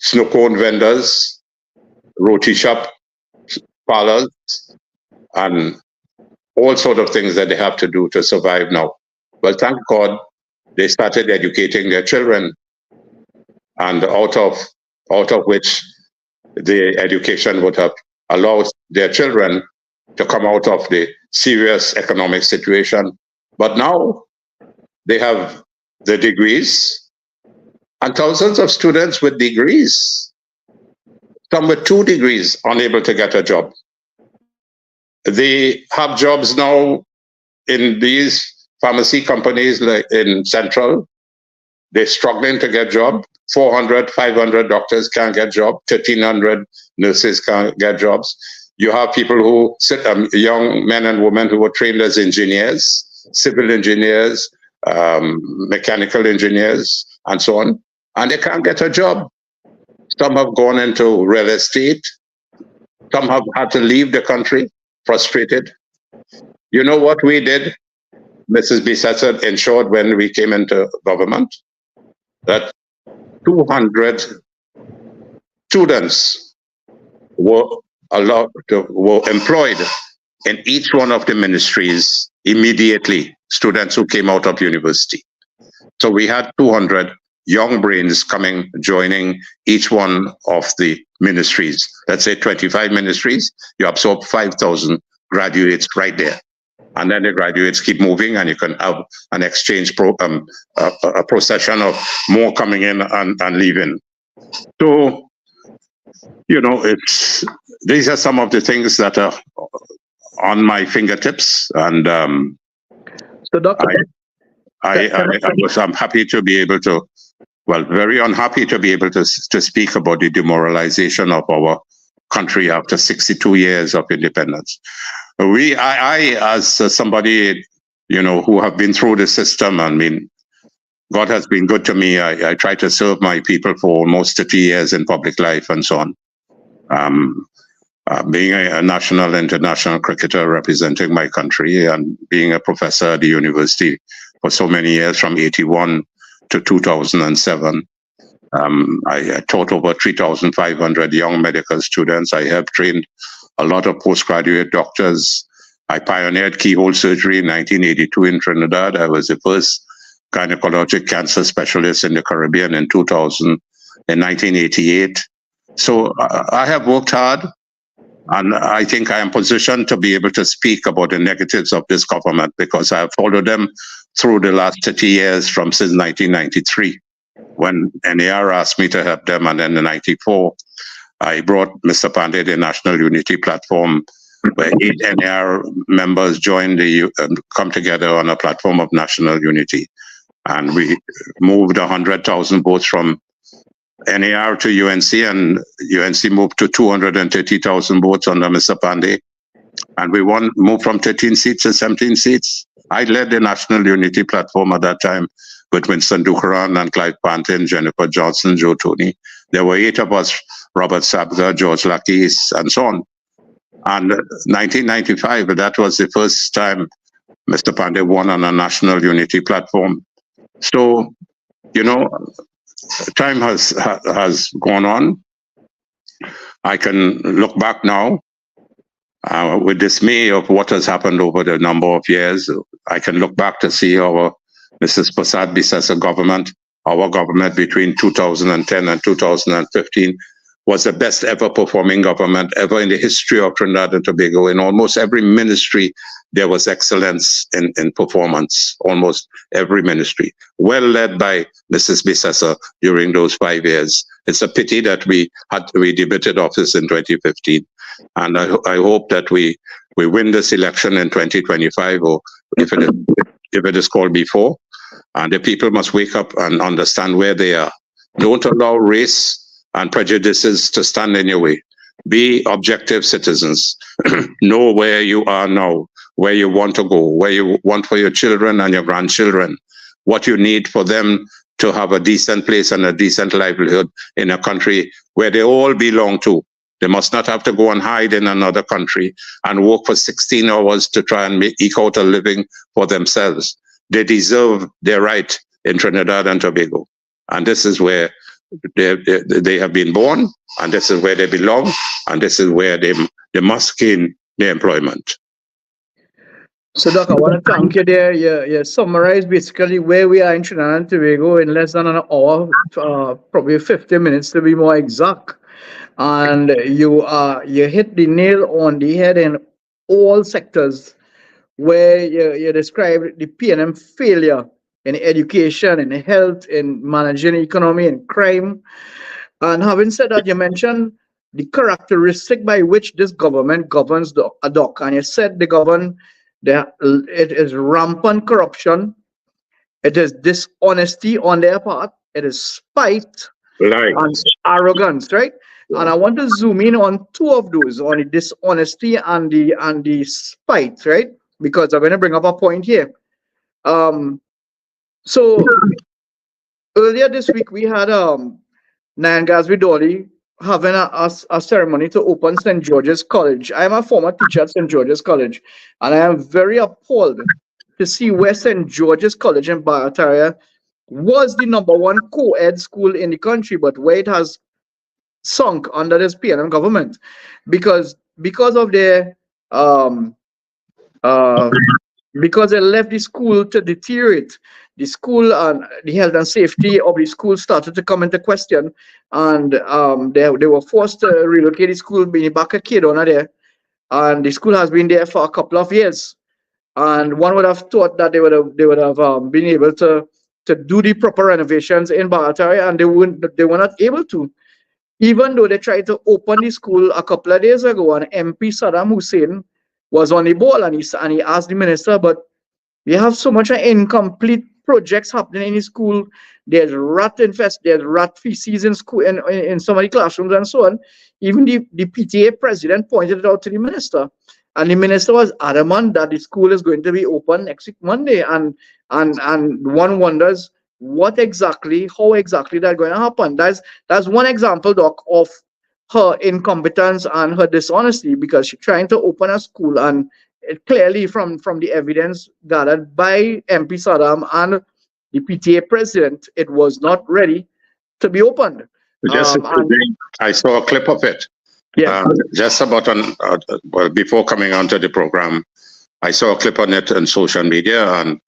snow cone vendors, roti shop parlors, and all sorts of things that they have to do to survive now. Well, thank God they started educating their children, and out of which the education would have allowed their children to come out of the serious economic situation. But now they have the degrees, and thousands of students with degrees, some with 2 degrees, unable to get a job. They have jobs now in these pharmacy companies like in Central. They're struggling to get jobs. 400, 500 doctors can't get jobs. 1,300 nurses can't get jobs. You have people who young men and women who were trained as engineers, civil engineers, mechanical engineers, and so on, and they can't get a job. Some have gone into real estate. Some have had to leave the country, frustrated. You know what we did, Mrs. Bissett ensured when we came into government, that 200 students were employed in each one of the ministries immediately, students who came out of university. So we had 200 young brains joining each one of the ministries. Let's say 25 ministries, you absorb 5,000 graduates right there. And then the graduates keep moving, and you can have an exchange program, a procession of more coming in and leaving. So, these are some of the things that are on my fingertips, and so, Doctor, I'm happy to be able to, very unhappy to be able to speak about the demoralization of our country after 62 years of independence. I as somebody, who have been through the system, God has been good to me. I try to serve my people for almost 30 years in public life and so on. Being a national, international cricketer representing my country, and being a professor at the university for so many years, from 81 to 2007. I taught over 3,500 young medical students. I helped train a lot of postgraduate doctors. I pioneered keyhole surgery in 1982 in Trinidad. I was the first gynecologic cancer specialist in the Caribbean in 1988. So I have worked hard, And I think I am positioned to be able to speak about the negatives of this government because I have followed them through the last 30 years since 1993, when NAR asked me to help them. And then in 94, I brought Mr. Pandey the National Unity Platform, where 8 NAR members joined come together on a platform of national unity. And we moved 100,000 votes from NAR to UNC, and UNC moved to 230,000 votes under Mr. Pandey. And we moved from 13 seats to 17 seats. I led the National Unity Platform at that time with Winston Ducaran and Clive Pantin, Jennifer Johnson, Joe Tony. There were 8 of us, Robert Sabga, George Lakis, and so on. And 1995, that was the first time Mr. Pandey won on a National Unity Platform. So, you know, time has gone on. I can look back now with dismay of what has happened over the number of years. I can look back to see our Mrs. Prasad Bisasa government, our government between 2010 and 2015 was the best ever performing government ever in the history of Trinidad and Tobago. In almost every ministry, there was excellence in performance, almost every ministry. Well led by Mrs. Bisasa during those 5 years. It's a pity that we debated office in 2015. And I hope that we win this election in 2025, or if it is called before. And the people must wake up and understand where they are. Don't allow race and prejudices to stand in your way. Be objective citizens. Know where you are now, where you want to go, where you want for your children and your grandchildren, what you need for them to have a decent place and a decent livelihood in a country where they all belong to. They must not have to go and hide in another country and work for 16 hours to try and eke out a living for themselves. They deserve their right in Trinidad and Tobago. And this is where they have been born, and this is where they belong, and this is where they must gain their employment. So, Doc, I want to thank you there. You summarized basically where we are in Trinidad and Tobago in less than an hour, probably 50 minutes to be more exact. And you hit the nail on the head in all sectors where you described the P&M failure in education, in health, in managing economy, and crime. And having said that, you mentioned the characteristic by which this government governs the DOC. And you said it is rampant corruption, it is dishonesty on their part, it is spite and arrogance, right? And I want to zoom in on 2 of those, on the dishonesty and the spite, right? Because I'm going to bring up a point here. So earlier this week, we had Nyangasvi Dolly having a ceremony to open St. George's College. I am a former teacher at St. George's College, and I am very appalled to see where St. George's College in Barataria was the #1 co-ed school in the country, but where it has sunk under this PNM government because of their because they left the school to deteriorate. The school and the health and safety of the school started to come into question, and they were forced to relocate the school, being back a kid on there, and the school has been there for a couple of years. And one would have thought that they would have been able to do the proper renovations in Barataria, and they were not able to. Even though they tried to open the school a couple of days ago, and MP Saddam Hussein was on the ball, and he asked the minister, but we have so much incomplete projects happening in the school. There's rat feces in school, in some of the classrooms and so on. Even the PTA president pointed it out to the minister, and the minister was adamant that the school is going to be open next week Monday. And one wonders how exactly that's going to happen. That's one example, Doc, of her incompetence and her dishonesty, because she's trying to open a school, and it clearly from the evidence gathered by MP Saddam and the PTA president, it was not ready to be opened. I saw a clip of it. Yeah. Just about before coming onto the program, I saw a clip on it on social media, and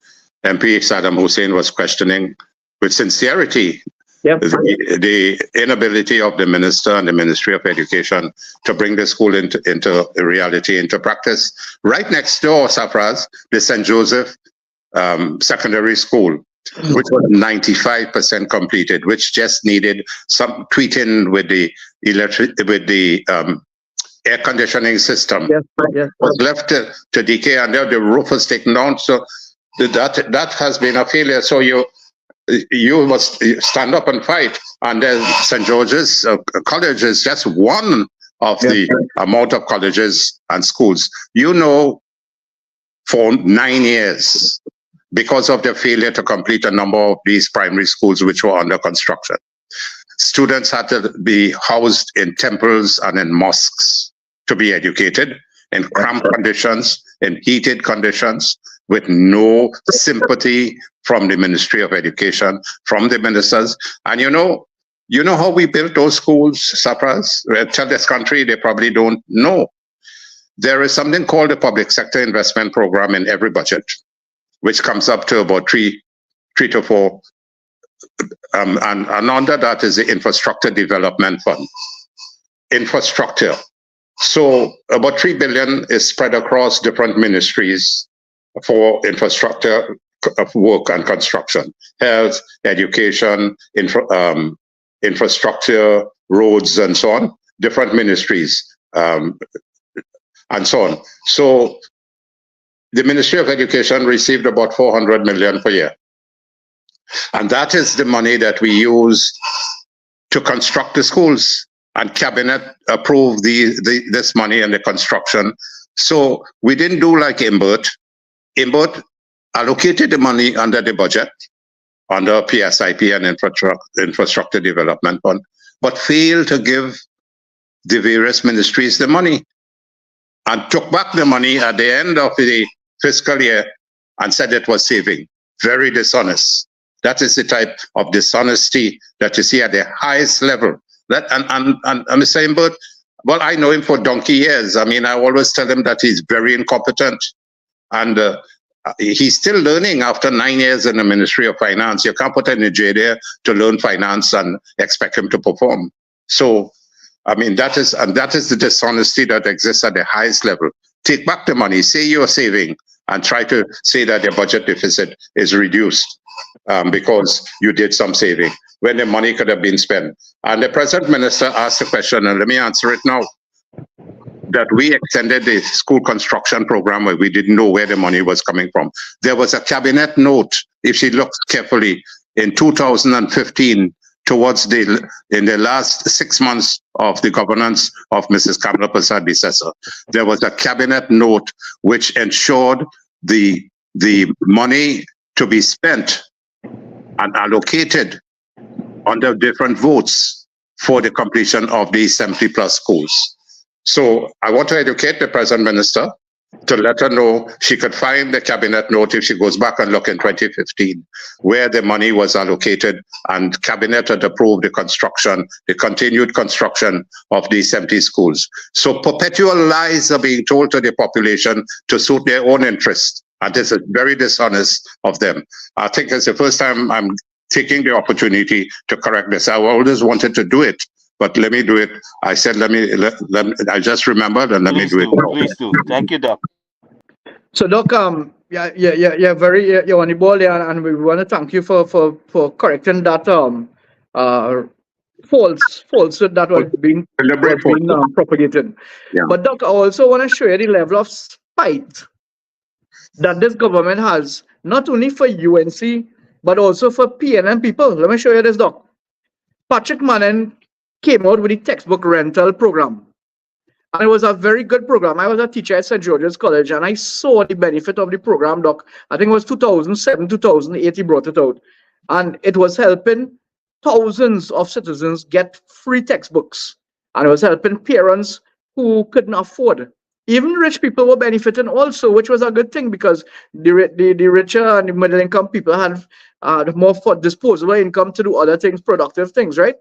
MP Saddam Hussein was questioning with sincerity Yep. the inability of the minister and the Ministry of Education to bring the school into reality, into practice. Right next door, Safraz, the St. Joseph Secondary School, which was 95% completed, which just needed some tweaking with the air conditioning system. Yes. Was left to decay, and then the roof was taken down. So that has been a failure. So you must stand up and fight. And then St. George's College is just one of the amount of colleges and schools. For 9 years, because of their failure to complete a number of these primary schools which were under construction, students had to be housed in temples and in mosques to be educated in cramped conditions, in heated conditions, with no sympathy from the Ministry of Education, from the ministers. And you know how we built those schools, Safraz? Tell this country, they probably don't know. There is something called the Public Sector Investment Program in every budget, which comes up to about three to four. And under that is the Infrastructure Development Fund. Infrastructure. So about 3 billion is spread across different ministries for infrastructure work and construction, health, education, infrastructure, roads, and so on, different ministries, and so on. So the Ministry of Education received about 400 million per year. And that is the money that we use to construct the schools. And Cabinet approved this money and the construction. So we didn't do like Imbert. Imbert allocated the money under the budget, under PSIP and Infrastructure Development Fund, but failed to give the various ministries the money, and took back the money at the end of the fiscal year and said it was saving. Very dishonest. That is the type of dishonesty that you see at the highest level. And Mr. Imbert, well, I know him for donkey years. I mean, I always tell him that he's very incompetent. And he's still learning after 9 years in the Ministry of Finance. You can't put him in jail there to learn finance and expect him to perform. So, I mean, that is the dishonesty that exists at the highest level. Take back the money, say you're saving, and try to say that your budget deficit is reduced because you did some saving, when the money could have been spent. And the President Minister asked the question, and let me answer it now, that we extended the school construction program where we didn't know where the money was coming from. There was a cabinet note, if you look carefully, in 2015, in the last 6 months of the governance of Mrs. Kamala Persad-Bissessar, there was a cabinet note which ensured the money to be spent and allocated under different votes for the completion of these 70 plus schools. So I want to educate the President Minister to let her know she could find the cabinet note if she goes back and look in 2015, where the money was allocated and cabinet had approved the continued construction of these 70 schools. So perpetual lies are being told to the population to suit their own interests. And this is very dishonest of them. I think it's the first time I'm taking the opportunity to correct this. I always wanted to do it, but let me do it. I said, I just remembered, and let me do it now. Please do. Thank you, Doc. So, Doc, you're on the ball there, and we want to thank you for correcting that falsehood that was being propagated. Yeah. But, Doc, I also want to show you the level of spite that this government has, not only for UNC, but also for PNM people. Let me show you this, Doc. Patrick Manning came out with the textbook rental program. And it was a very good program. I was a teacher at St. George's College, and I saw the benefit of the program, Doc. I think it was 2007, 2008, he brought it out. And it was helping thousands of citizens get free textbooks. And it was helping parents who couldn't afford. Even rich people were benefiting also, which was a good thing, because the richer and the middle income people had more for disposable income to do other things, productive things, right?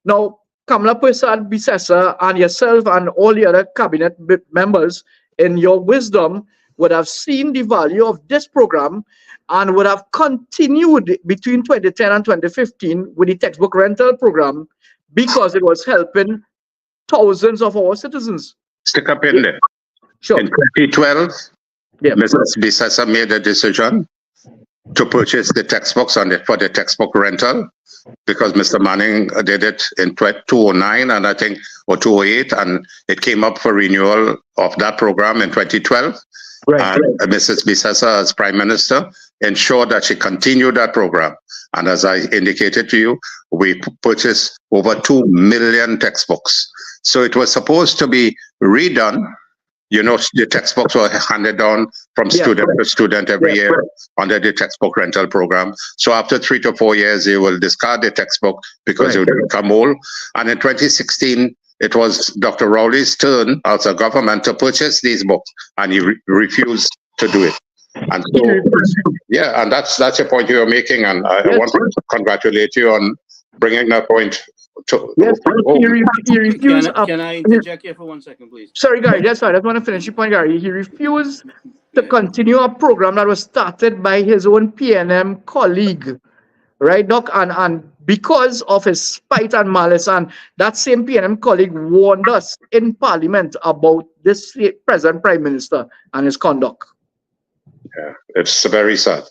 Now, Kamala Persad-Bissessar and yourself and all the other cabinet members, in your wisdom, would have seen the value of this program and would have continued between 2010 and 2015 with the textbook rental program because it was helping thousands of our citizens. Stick up in there. Sure. In 2012, Yeah. Mrs. Bisasa made a decision to purchase the textbooks for the textbook rental because Mr. Manning did it in 2009 and I think or 2008, and it came up for renewal of that program in 2012. Right. And Mrs. Bisasa, as Prime Minister, ensured that she continued that program. And as I indicated to you, we purchased over 2 million textbooks. So it was supposed to be redone. You know, the textbooks were handed down from student to student every year under the textbook rental program. So after 3 to 4 years, you will discard the textbook because it will become old. And in 2016, it was Dr. Rowley's turn as a government to purchase these books, and he refused to do it. And so, yeah, and that's a point you are making, and I want to congratulate you on bringing that point. Yes, he refused. Can I interject here for 1 second, please? Sorry, Gary, that's fine. I just want to finish your point, Gary. He refused to continue a program that was started by his own PNM colleague, right, Doc? And because of his spite and malice, and that same PNM colleague warned us in Parliament about this present Prime Minister and his conduct. Yeah, it's very sad.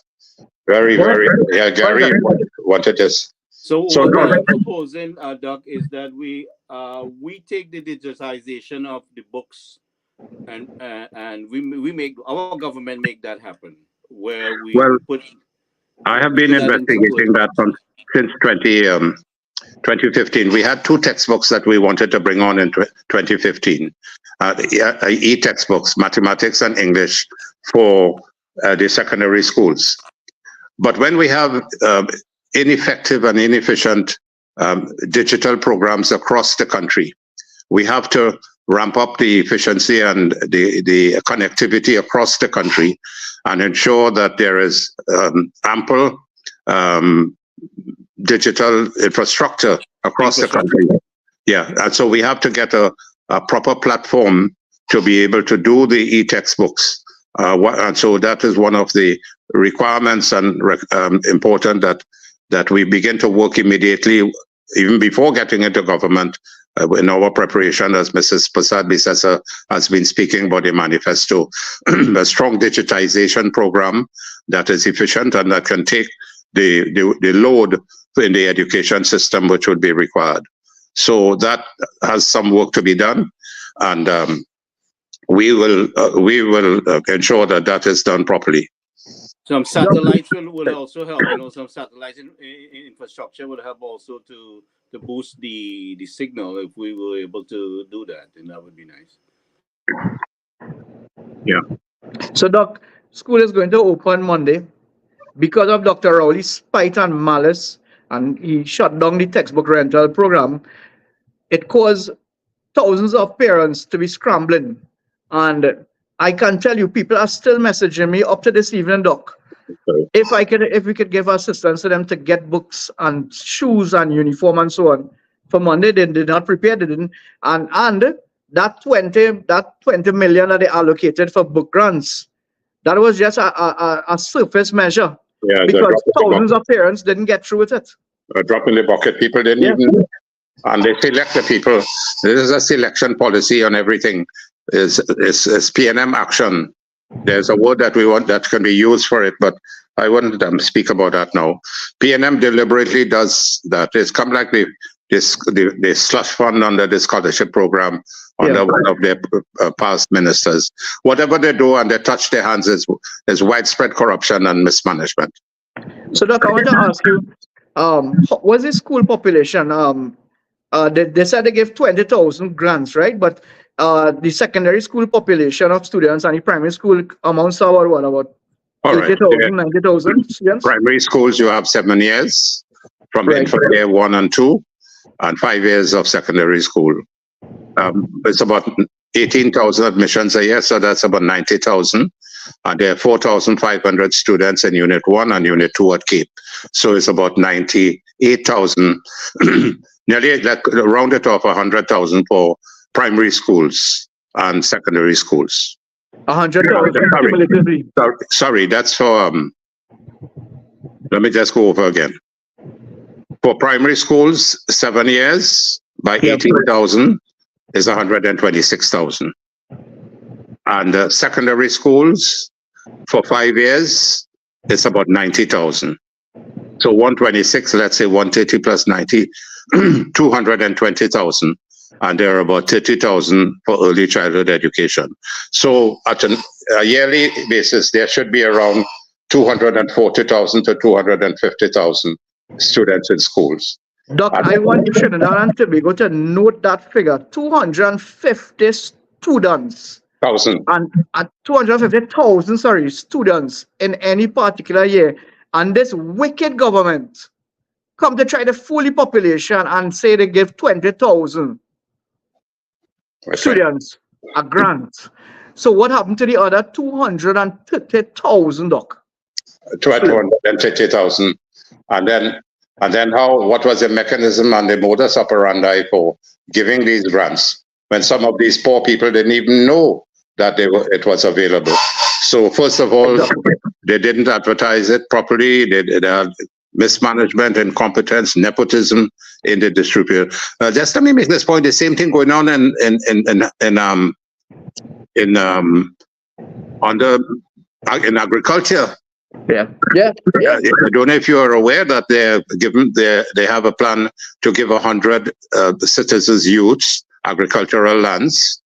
Very, very. Yeah, Gary wanted this. So what I'm proposing, Doc, is that we take the digitization of the books, and we make our government make that happen. Where we put. I have been investigating that since 2015. We had 2 textbooks that we wanted to bring on in 2015. E-textbooks, mathematics and English for the secondary schools. But when we have ineffective and inefficient digital programs across the country, we have to ramp up the efficiency and the connectivity across the country and ensure that there is ample digital infrastructure across the country. Yeah, and so we have to get a proper platform to be able to do the e-textbooks. And so that is one of the requirements and important that we begin to work immediately, even before getting into government, in our preparation, as Mrs. Bisasa has been speaking about the manifesto, a strong digitization program that is efficient and that can take the load in the education system, which would be required. So that has some work to be done, and we will ensure that that is done properly. Some satellites will also help. You know, some satellite infrastructure will help also to boost the signal. If we were able to do that, then that would be nice. Yeah. So, Doc, school is going to open Monday because of Dr. Rowley's spite and malice, and he shut down the textbook rental program. It caused thousands of parents to be scrambling, and I can tell you, people are still messaging me up to this evening, Doc. If we could give assistance to them to get books and shoes and uniform and so on for Monday, they did not prepare, they didn't. And that 20 million that they allocated for book grants, that was just a surface measure. Yeah, because thousands of parents didn't get through with it. A drop in the bucket. People didn't even, and they select the people. There is a selection policy on everything. Is PNM action. There's a word that we want that can be used for it, but I wouldn't speak about that now. PNM deliberately does that. It's come like the slush fund under the scholarship program under one of their past ministers. Whatever they do and they touch their hands is widespread corruption and mismanagement. So, Doc, I want to ask you, what's the school population? They said they gave 20,000 grants, right? But the secondary school population of students and the primary school amounts to about 80,000, 90,000 students. Primary schools, you have 7 years from infant year 1 and 2, and 5 years of secondary school. It's about 18,000 admissions a year, so that's about 90,000. And there are 4,500 students in Unit 1 and Unit 2 at Cape. So it's about 98,000, nearly round it off 100,000 for primary schools and secondary schools. 100,000 cumulatively. Sorry, that's for, let me just go over again. For primary schools, 7 years by 18,000 is 126,000. And secondary schools for 5 years, it's about 90,000. So 126, let's say 130 plus 90, 220,000. And there are about 30,000 for early childhood education. So at a yearly basis, there should be around 240,000 to 250,000 students in schools. Doc, I want Trinidad and Tobago to note that figure, 250 students. And 250,000, sorry, students in any particular year. And this wicked government come to try to fool the population and say they give 20,000 students a grant. So what happened to the other 230,000, Doc? 230,000. And then what was the mechanism and the modus operandi for giving these grants when some of these poor people didn't even know that it was available? So first of all, they didn't advertise it properly. They had mismanagement, incompetence, nepotism in the distribution. Just let me make this point: the same thing going on in agriculture. Yeah. I don't know if you are aware that they have a plan to give 100 citizens youths agricultural lands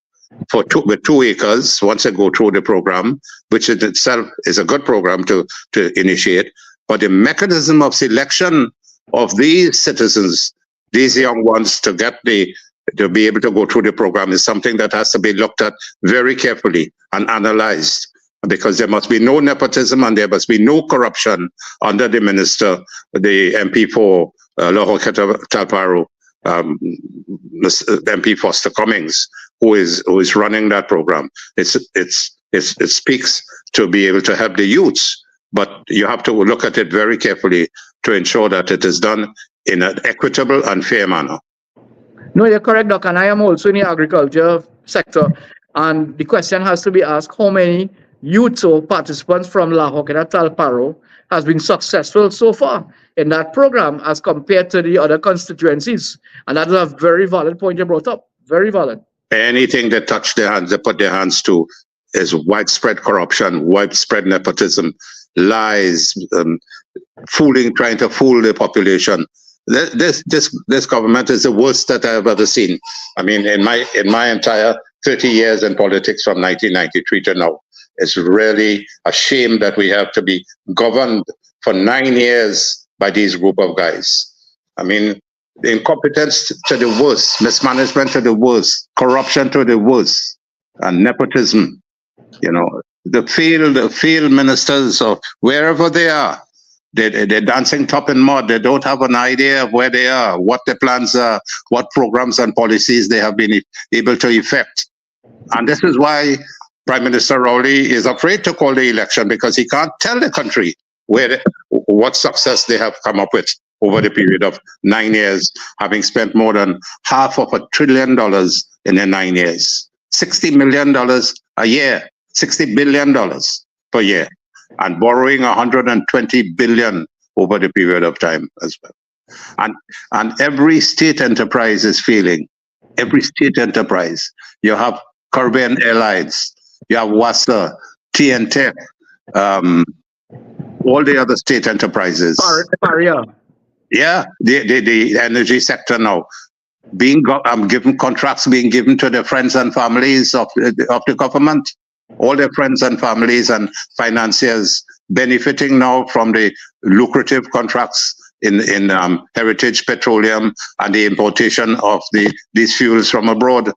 with 2 acres once they go through the program, which in itself is a good program to initiate. But the mechanism of selection of these citizens, these young ones, to be able to go through the program is something that has to be looked at very carefully and analyzed, because there must be no nepotism and there must be no corruption under the minister, the MP for Lahore Talparo, MP Foster Cummings, who is running that program. It speaks to be able to help the youths, but you have to look at it very carefully to ensure that it is done in an equitable and fair manner. No, you're correct, Doc. And I am also in the agriculture sector. And the question has to be asked, how many youths or participants from Lahore Talparo has been successful so far in that program as compared to the other constituencies? And that is a very valid point you brought up. Very valid. Anything they touch their hands, they put their hands to, is widespread corruption, widespread nepotism, lies, trying to fool the population. This government is the worst that I've ever seen. I mean, in my entire 30 years in politics from 1993 to now, it's really a shame that we have to be governed for 9 years by these group of guys. I mean, the incompetence to the worst, mismanagement to the worst, corruption to the worst, and nepotism. The field ministers of wherever they are, they're dancing top in mud. They don't have an idea of where they are, what their plans are, what programs and policies they have been able to effect. And this is why Prime Minister Rowley is afraid to call the election, because he can't tell the country what success they have come up with over the period of 9 years, having spent more than $500 billion in the 9 years. $60 million a year, $60 billion per year, and borrowing $120 billion over the period of time as well. And every state enterprise is failing. Every state enterprise. You have Caribbean Airlines, you have WASA, TNT, all the other state enterprises. Yeah, the energy sector now being given contracts being given to the friends and families of the government. All their friends and families and financiers benefiting now from the lucrative contracts in Heritage Petroleum and the importation of these fuels from abroad.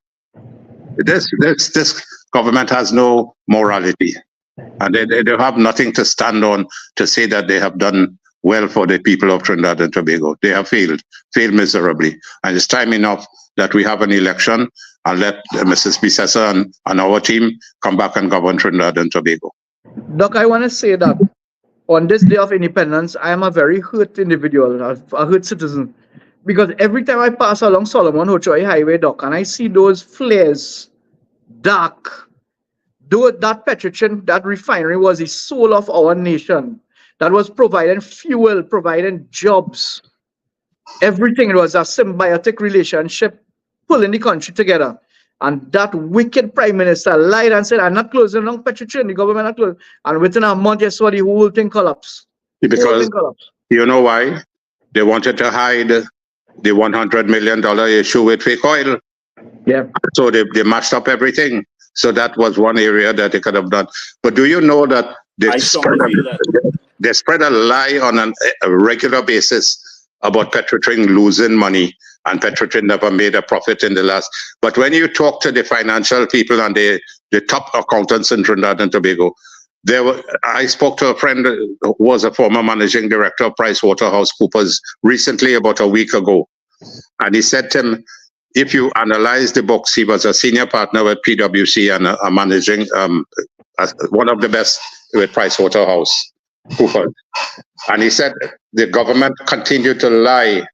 This government has no morality, and they have nothing to stand on to say that they have done well for the people of Trinidad and Tobago. They have failed miserably, and it's time enough that we have an election and let Mrs. Bisesa and our team come back and govern Trinidad and Tobago. Doc, I want to say that on this day of independence, I am a very hurt individual, a hurt citizen, because every time I pass along Solomon Hochoi Highway, Doc, and I see those flares, dark, though that Petrotrin, that refinery was the soul of our nation, that was providing fuel, providing jobs, everything. It was a symbiotic relationship pulling the country together. And that wicked prime minister lied and said, I'm not closing down Petrotrin, the government not closing. And within a month, you saw the whole thing collapse. Because you know why? They wanted to hide the $100 million issue with fake oil. Yeah. So they mashed up everything. So that was one area that they could have done. But do you know that they spread a lie on a regular basis about Petrotrin losing money, and Petrotrin never made a profit in the last. But when you talk to the financial people and the top accountants in Trinidad and Tobago, I spoke to a friend who was a former managing director of PricewaterhouseCoopers recently, about a week ago. And he said to him, if you analyze the books, he was a senior partner with PwC and a managing, one of the best with PricewaterhouseCoopers. And he said the government continued to lie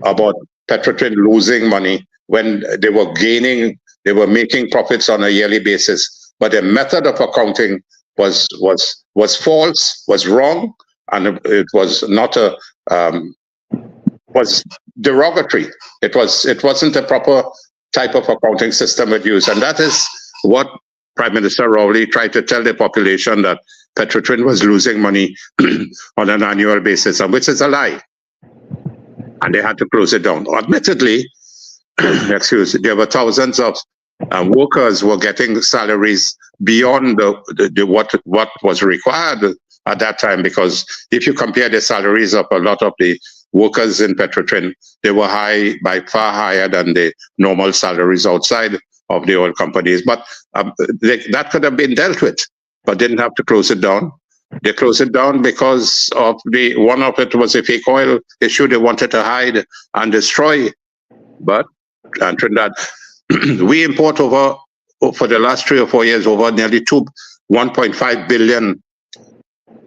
about Petrotrin losing money when they were gaining, they were making profits on a yearly basis. But the method of accounting was false, was wrong, and it was not was derogatory. It wasn't a proper type of accounting system it used, and that is what Prime Minister Rowley tried to tell the population, that Petrotrin was losing money on an annual basis, and which is a lie. And they had to close it down. Admittedly, there were thousands of workers were getting salaries beyond what was required at that time, because if you compare the salaries of a lot of the workers in Petrotrin, they were far higher than the normal salaries outside of the oil companies. But that could have been dealt with, but didn't have to close it down. They closed it down because of one of it was a fake oil issue they wanted to hide and destroy. But Trinidad, we import over, for the last 3 or 4 years, over nearly 1.5 billion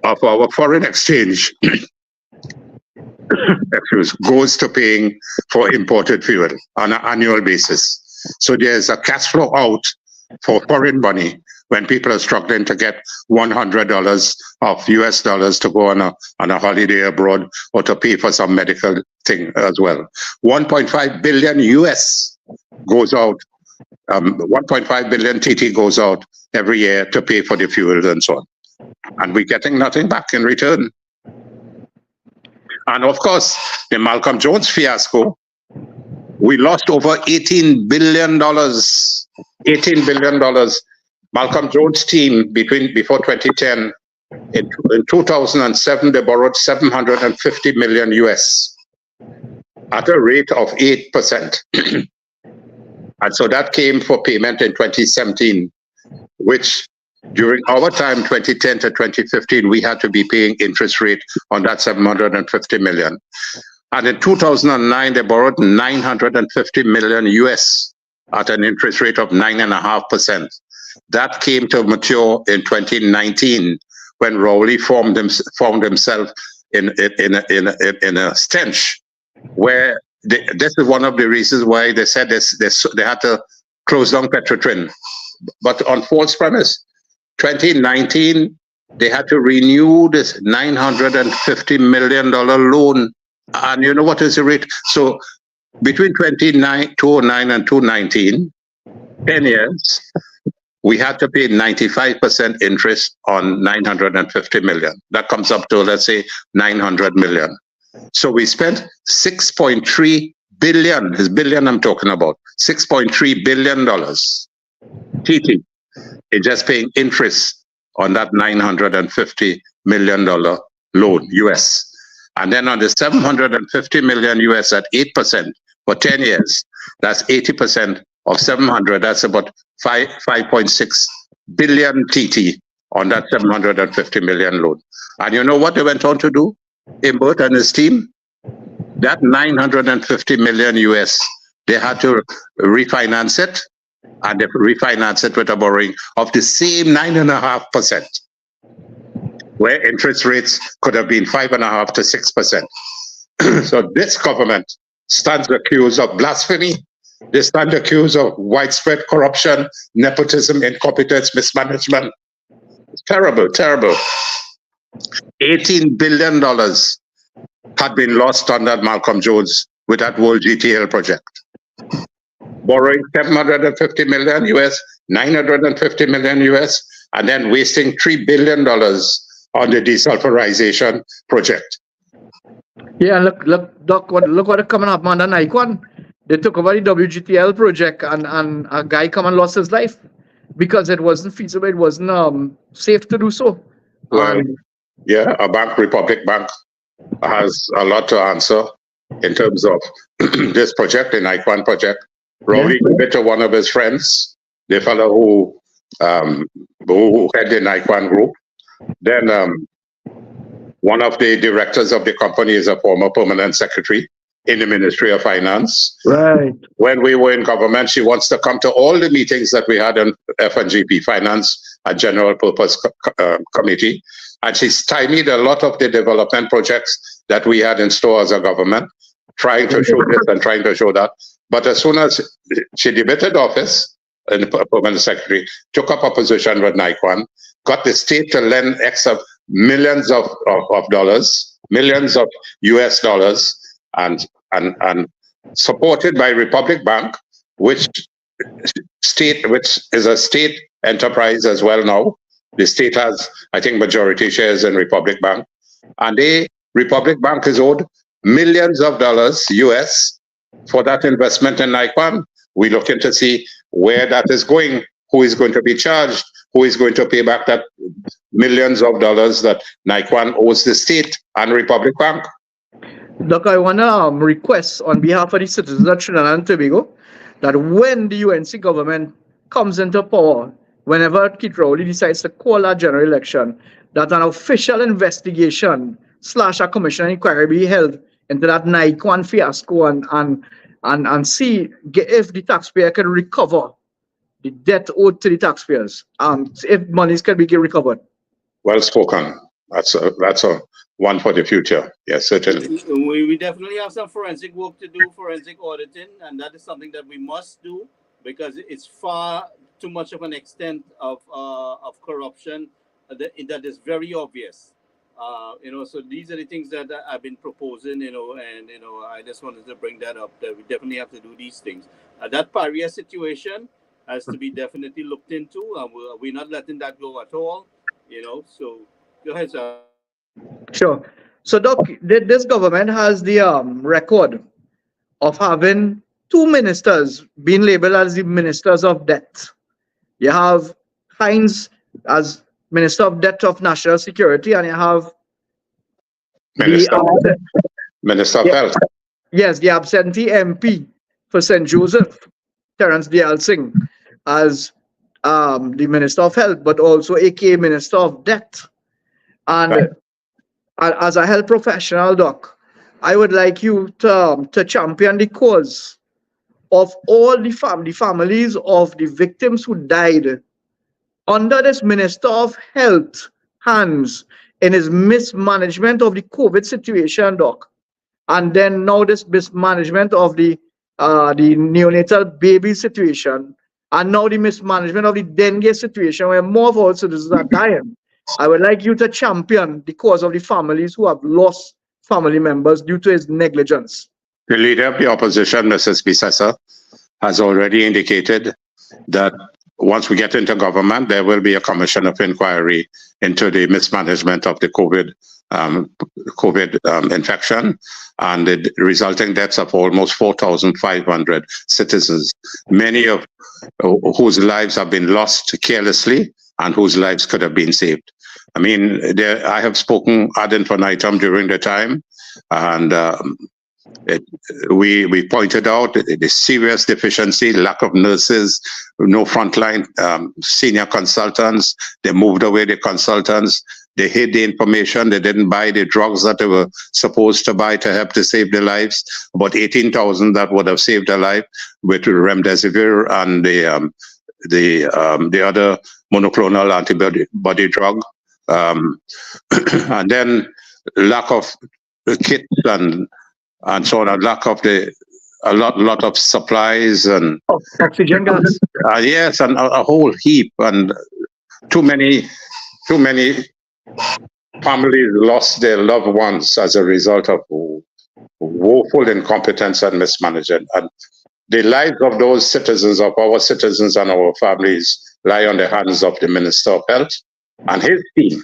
of our foreign exchange goes to paying for imported fuel on an annual basis. So there's a cash flow out for foreign money when people are struggling to get $100 of US dollars to go on a holiday abroad or to pay for some medical thing as well. 1.5 billion US goes out, 1.5 billion TT goes out every year to pay for the fuel and so on. And we're getting nothing back in return. And of course, the Malcolm Jones fiasco, we lost over $18 billion. $18 billion. Malcolm Jones' team, before 2010, in 2007, they borrowed 750 million US at a rate of 8%. And so that came for payment in 2017, which during our time, 2010 to 2015, we had to be paying interest rate on that 750 million. And in 2009, they borrowed 950 million US at an interest rate of 9.5%. That came to mature in 2019 when Rowley found himself in a stench, where this is one of the reasons why they said they had to close down Petrotrin, but on false premise. 2019, they had to renew this $950 million loan. And you know what is the rate? So between 2009 and 2019, 10 years, we had to pay 95% interest on 950 million. That comes up to, let's say, 900 million. So we spent 6.3 billion, is billion I'm talking about, $6.3 billion TT. It's just paying interest on that $950 million loan, US. And then on the 750 million US at 8% for 10 years, that's 80% of 700, that's about 5.6 billion TT on that 750 million loan. And you know what they went on to do? Imbert and his team, that 950 million US, they had to refinance it, and they refinance it with a borrowing of the same 9.5%, where interest rates could have been 5.5% to 6%. So this government stands accused of blasphemy They stand accused of widespread corruption, nepotism, incompetence, mismanagement. Terrible, terrible. $18 billion had been lost on that Malcolm Jones with that World GTL project. Borrowing $750 million US, $950 million US, and then wasting $3 billion on the desulfurization project. Yeah, look, Doc, look what is coming up, man. And Icon, they took over the WGTL project, and a guy come and lost his life because it wasn't feasible, it wasn't safe to do so. Well, yeah, a bank, Republic Bank, has a lot to answer in terms of this project, the Icon project. Rowley gave it to one of his friends, the fellow who had the Icon group. Then one of the directors of the company is a former permanent secretary in the Ministry of Finance. Right. When we were in government, she wants to come to all the meetings that we had in FNGP, Finance and General Purpose Committee. And she stymied a lot of the development projects that we had in store as a government, trying to show this and trying to show that. But as soon as she debated office, and the permanent secretary took up a position with Nikon, got the state to lend extra millions of dollars, millions of US dollars, and supported by Republic Bank, which is a state enterprise as well now. The state has, I think, majority shares in Republic Bank, and Republic Bank is owed millions of dollars US for that investment in Nikon. We're looking to see where that is going, who is going to be charged, who is going to pay back that millions of dollars that Nikon owes the state and Republic Bank. Doc, I want to request on behalf of the citizens of Trinidad and Tobago that when the UNC government comes into power, whenever Keith Rowley decides to call a general election, that an official investigation / a commission inquiry be held into that Nikon fiasco and see if the taxpayer can recover the debt owed to the taxpayers, if monies can be recovered. Well spoken. That's a one for the future. Yes, certainly. We definitely have some forensic work to do, forensic auditing, and that is something that we must do because it's far too much of an extent of corruption that is very obvious. So these are the things that I've been proposing, and I just wanted to bring that up, that we definitely have to do these things. That Paria situation has to be definitely looked into. We're not letting that go at all, so go ahead, sir. Sure. So, Doc, this government has the record of having two ministers being labeled as the ministers of debt. You have Hines as Minister of Debt of National Security, and you have Minister of Health. Yes, the absentee MP for St. Joseph, Terence Dial Singh, as the Minister of Health, but also aka Minister of Debt. And as a health professional, Doc, I would like you to champion the cause of all the families of the victims who died under this Minister of Health hands in his mismanagement of the COVID situation, Doc. And then now this mismanagement of the neonatal baby situation, and now the mismanagement of the dengue situation where more of our citizens are dying. I would like you to champion the cause of the families who have lost family members due to his negligence. The leader of the opposition, Mrs. Bisessa, has already indicated that once we get into government, there will be a commission of inquiry into the mismanagement of the COVID infection and the resulting deaths of almost 4,500 citizens, many of whose lives have been lost carelessly and whose lives could have been saved. I mean, I have spoken ad infinitum during the time, and we pointed out the serious deficiency, lack of nurses, no frontline senior consultants. They moved away the consultants. They hid the information. They didn't buy the drugs that they were supposed to buy to help to save their lives. About 18,000 that would have saved their life with remdesivir and the other monoclonal antibody drug. And then lack of kits and so on, and lack of the lot of supplies and Oxygen gas. yes, and a whole heap, and too many families lost their loved ones as a result of woeful incompetence and mismanagement. And the lives of those citizens, of our citizens and our families, lie on the hands of the Minister of Health and his team,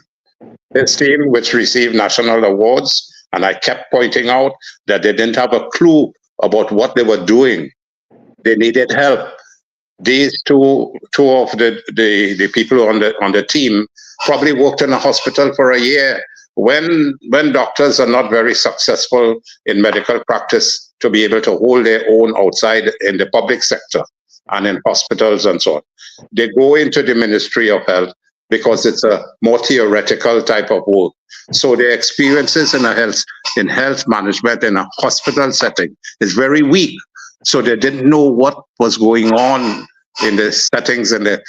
which received national awards. And I kept pointing out that they didn't have a clue about what they were doing. They needed help. These two of the people on the team probably worked in a hospital for a year. When doctors are not very successful in medical practice to be able to hold their own outside in the public sector and in hospitals and so on, they go into the Ministry of Health because it's a more theoretical type of work. So their experiences in health management in a hospital setting is very weak. So they didn't know what was going on in the settings in the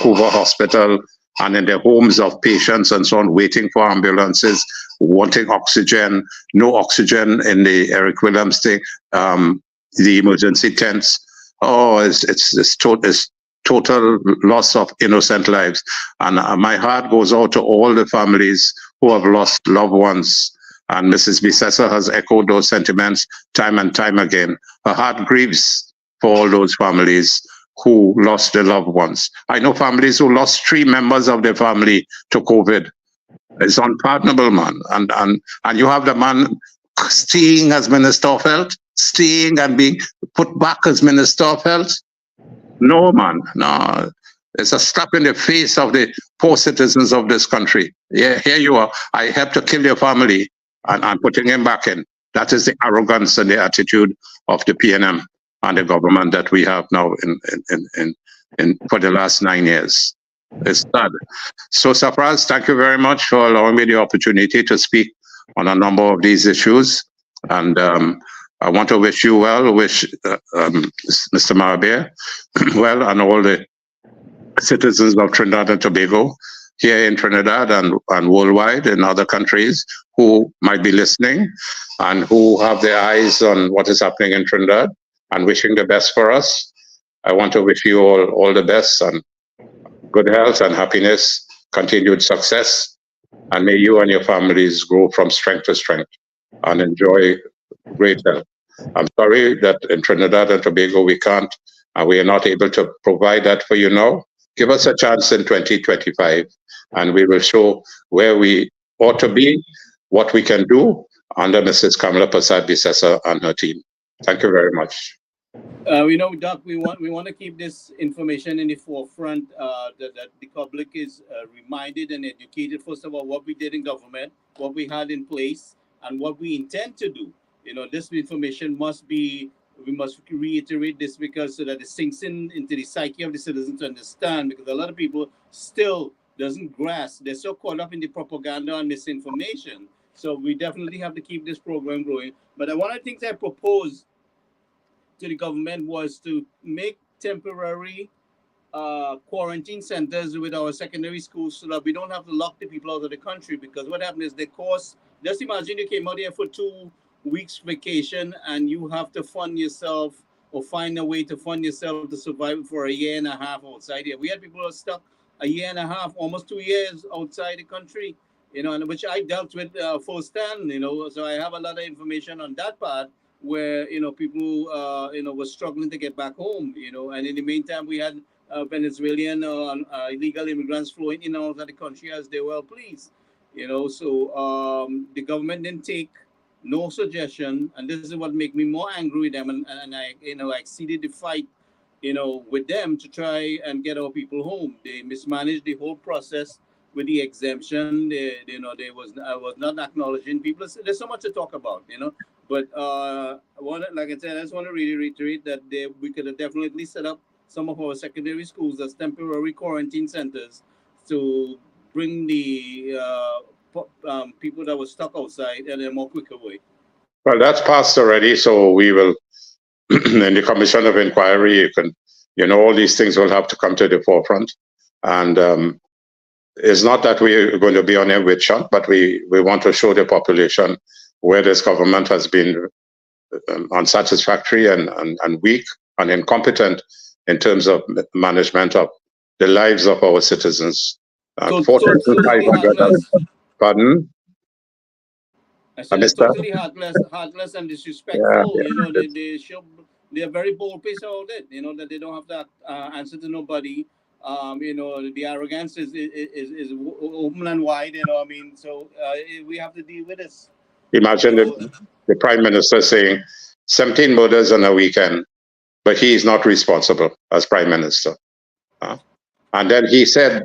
Cuba hospital and in the homes of patients and so on, waiting for ambulances, wanting oxygen, no oxygen in the Eric Williams thing, the emergency tents. Oh, it's total loss of innocent lives. And my heart goes out to all the families who have lost loved ones. And Mrs. Bisessa has echoed those sentiments time and time again. Her heart grieves for all those families who lost their loved ones. I know families who lost 3 members of their family to COVID. It's unpardonable, man. And you have the man staying as Minister of Health, staying and being put back as Minister of Health. No, man, no. It's a slap in the face of the poor citizens of this country. Yeah, here you are. I helped to kill your family and putting him back in. That is the arrogance and the attitude of the PNM and the government that we have now in for the last 9 years. It's sad. So, Safraz, thank you very much for allowing me the opportunity to speak on a number of these issues. And I want to wish you well, wish Mr. Marabia well, and all the citizens of Trinidad and Tobago here in Trinidad and worldwide in other countries who might be listening and who have their eyes on what is happening in Trinidad and wishing the best for us. I want to wish you all the best and good health and happiness, continued success, and may you and your families grow from strength to strength and enjoy great health. I'm sorry that in Trinidad and Tobago we can't and we are not able to provide that for you now. Give us a chance in 2025 and we will show where we ought to be, what we can do under Mrs. Kamala Prasad Bisessa and her team. Thank you very much. Doc, we want to keep this information in the forefront, that the public is reminded and educated, first of all, what we did in government, what we had in place, and what we intend to do. This information we must reiterate this because so that it sinks into the psyche of the citizens to understand, because a lot of people still doesn't grasp. They're so caught up in the propaganda and misinformation. So we definitely have to keep this program growing. But one of the things I proposed to the government was to make temporary quarantine centers with our secondary schools so that we don't have to lock the people out of the country, because what happens is they cost, just imagine you came out here for 2 weeks vacation and you have to fund yourself or find a way to fund yourself to survive for a year and a half outside here. We had people who are stuck a year and a half, almost 2 years outside the country, and which I dealt with firsthand, so I have a lot of information on that part where, people, were struggling to get back home, and in the meantime, we had Venezuelan illegal immigrants flowing in and out of the country as they well pleased, so the government didn't take no suggestion, and this is what make me more angry with them, and I, I exceeded the fight, with them to try and get our people home. They mismanaged the whole process with the exemption. I was not acknowledging people. There's so much to talk about, but like I said, I just want to really reiterate that we could have definitely set up some of our secondary schools as temporary quarantine centers to bring the people that were stuck outside in a more quicker way. Well, that's passed already, so we will, in the Commission of Inquiry, all these things will have to come to the forefront. And it's not that we're going to be on a witch hunt, but we want to show the population where this government has been unsatisfactory and weak and incompetent in terms of management of the lives of our citizens. So 4,500. totally heartless. Pardon? I said they're totally heartless and disrespectful. Yeah. You know, they're very bold-faced about it. You know that they don't have to answer to nobody. You know, the arrogance is open and wide. You know, I mean, so we have to deal with this. Imagine the Prime Minister saying 17 murders on a weekend, but he is not responsible as Prime Minister. And then he said,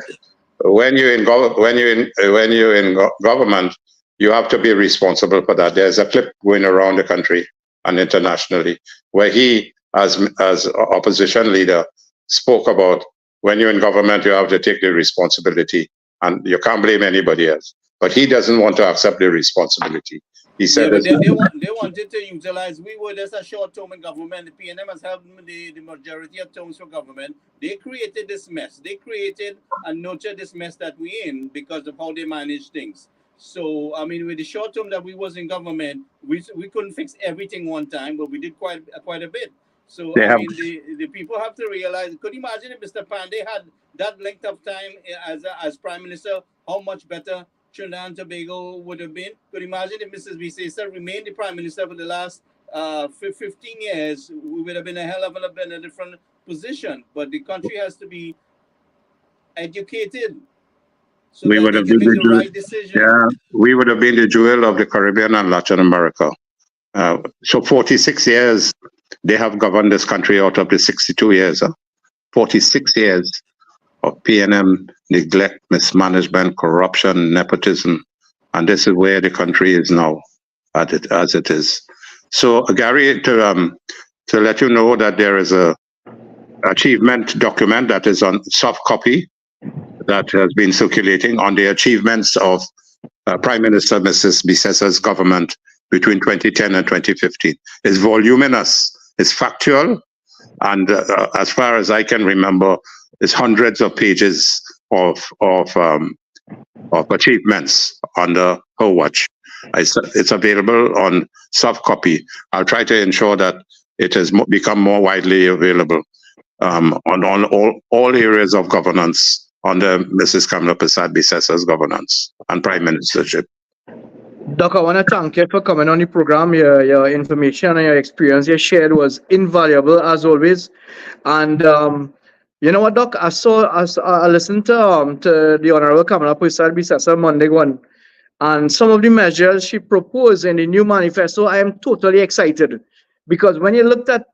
when you're in government, you have to be responsible for that. There's a clip going around the country and internationally where he, as opposition leader, spoke about when you're in government, you have to take the responsibility, and you can't blame anybody else. But he doesn't want to accept the responsibility. He said, yeah, but they wanted to utilize. We were just a short term in government. The PNM has held the majority of terms for government. They created this mess. They created and nurtured this mess that we're in because of how they manage things. So I mean, with the short term that we was in government, we couldn't fix everything one time, but we did quite a bit. So I mean, the people have to realize. Could you imagine if Mr. Pandey had that length of time as Prime Minister? How much better Trinidad and Tobago would have been? Could you imagine if Mrs. Bisesa remained the Prime Minister for the last 15 years? We would have been a hell of a different position. But the country has to be educated so we that would they have can been make the right decision. Yeah, we would have been the jewel of the Caribbean and Latin America. So 46 years they have governed this country out of the 62 years. 46 years of PNM neglect, mismanagement, corruption, nepotism, and this is where the country is now, as it is. So, Gary, to let you know that there is a achievement document that is on soft copy that has been circulating on the achievements of Prime Minister Mrs. Bisesa's government between 2010 and 2015. It's voluminous, it's factual, and as far as I can remember, it's hundreds of pages of achievements under her watch. It's available on soft copy. I'll try to ensure that it has become more widely available on all areas of governance under Mrs. Kamla Prasad Bisesa's governance and prime ministership. Doc, I want to thank you for coming on the program. Your information and your experience you shared was invaluable as always. And you know what, Doc? I listened to the Honorable Kamala Prasad Bisesa Monday one, and some of the measures she proposed in the new manifesto. I am totally excited because when you looked at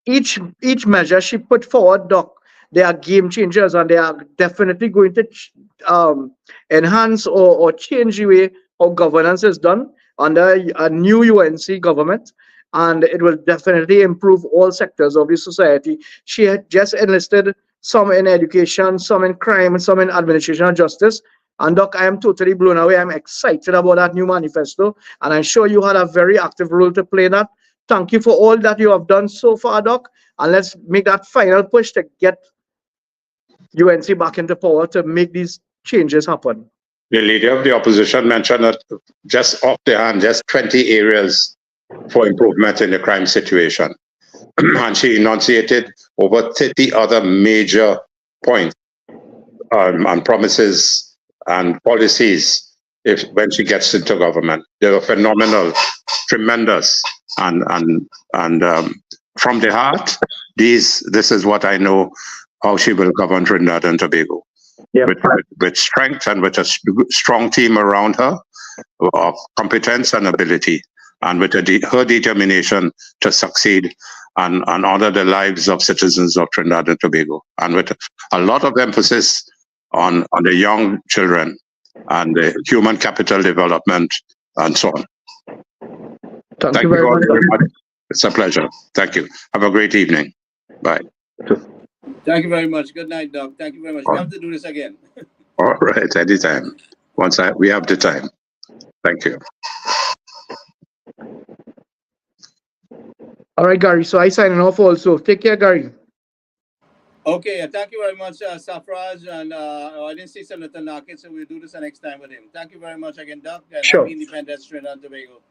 each measure she put forward, Doc, they are game changers and they are definitely going to enhance or change the way how governance is done under a new UNC government, and it will definitely improve all sectors of the society. She had just enlisted some in education, some in crime, and some in administration and justice. And Doc, I am totally blown away. I'm excited about that new manifesto, and I'm sure you had a very active role to play in that. Thank you for all that you have done so far, Doc, and let's make that final push to get UNC back into power to make these changes happen. The leader of the opposition mentioned that just off the hand, just 20 areas for improvement in the crime situation. And she enunciated over 30 other major points and promises and policies when she gets into government. They were phenomenal, tremendous, and from the heart, this is what I know how she will govern Trinidad and Tobago. Yeah. With strength and with a strong team around her of competence and ability, and with her determination to succeed and honor the lives of citizens of Trinidad and Tobago, and with a lot of emphasis on the young children and the human capital development and so on. Thank you very much. It's a pleasure. Thank you. Have a great evening. Bye. Thank you very much. Good night, Doc. Thank you very much. We have to do this again. All right, anytime. We have the time. Thank you. All right, Gary. So I signing off also. Take care, Gary. Okay, thank you very much, Safraz. And I didn't see Senator Nakit, so we'll do this next time with him. Thank you very much again, Doc. And sure. Happy Independence, Trinidad and Tobago.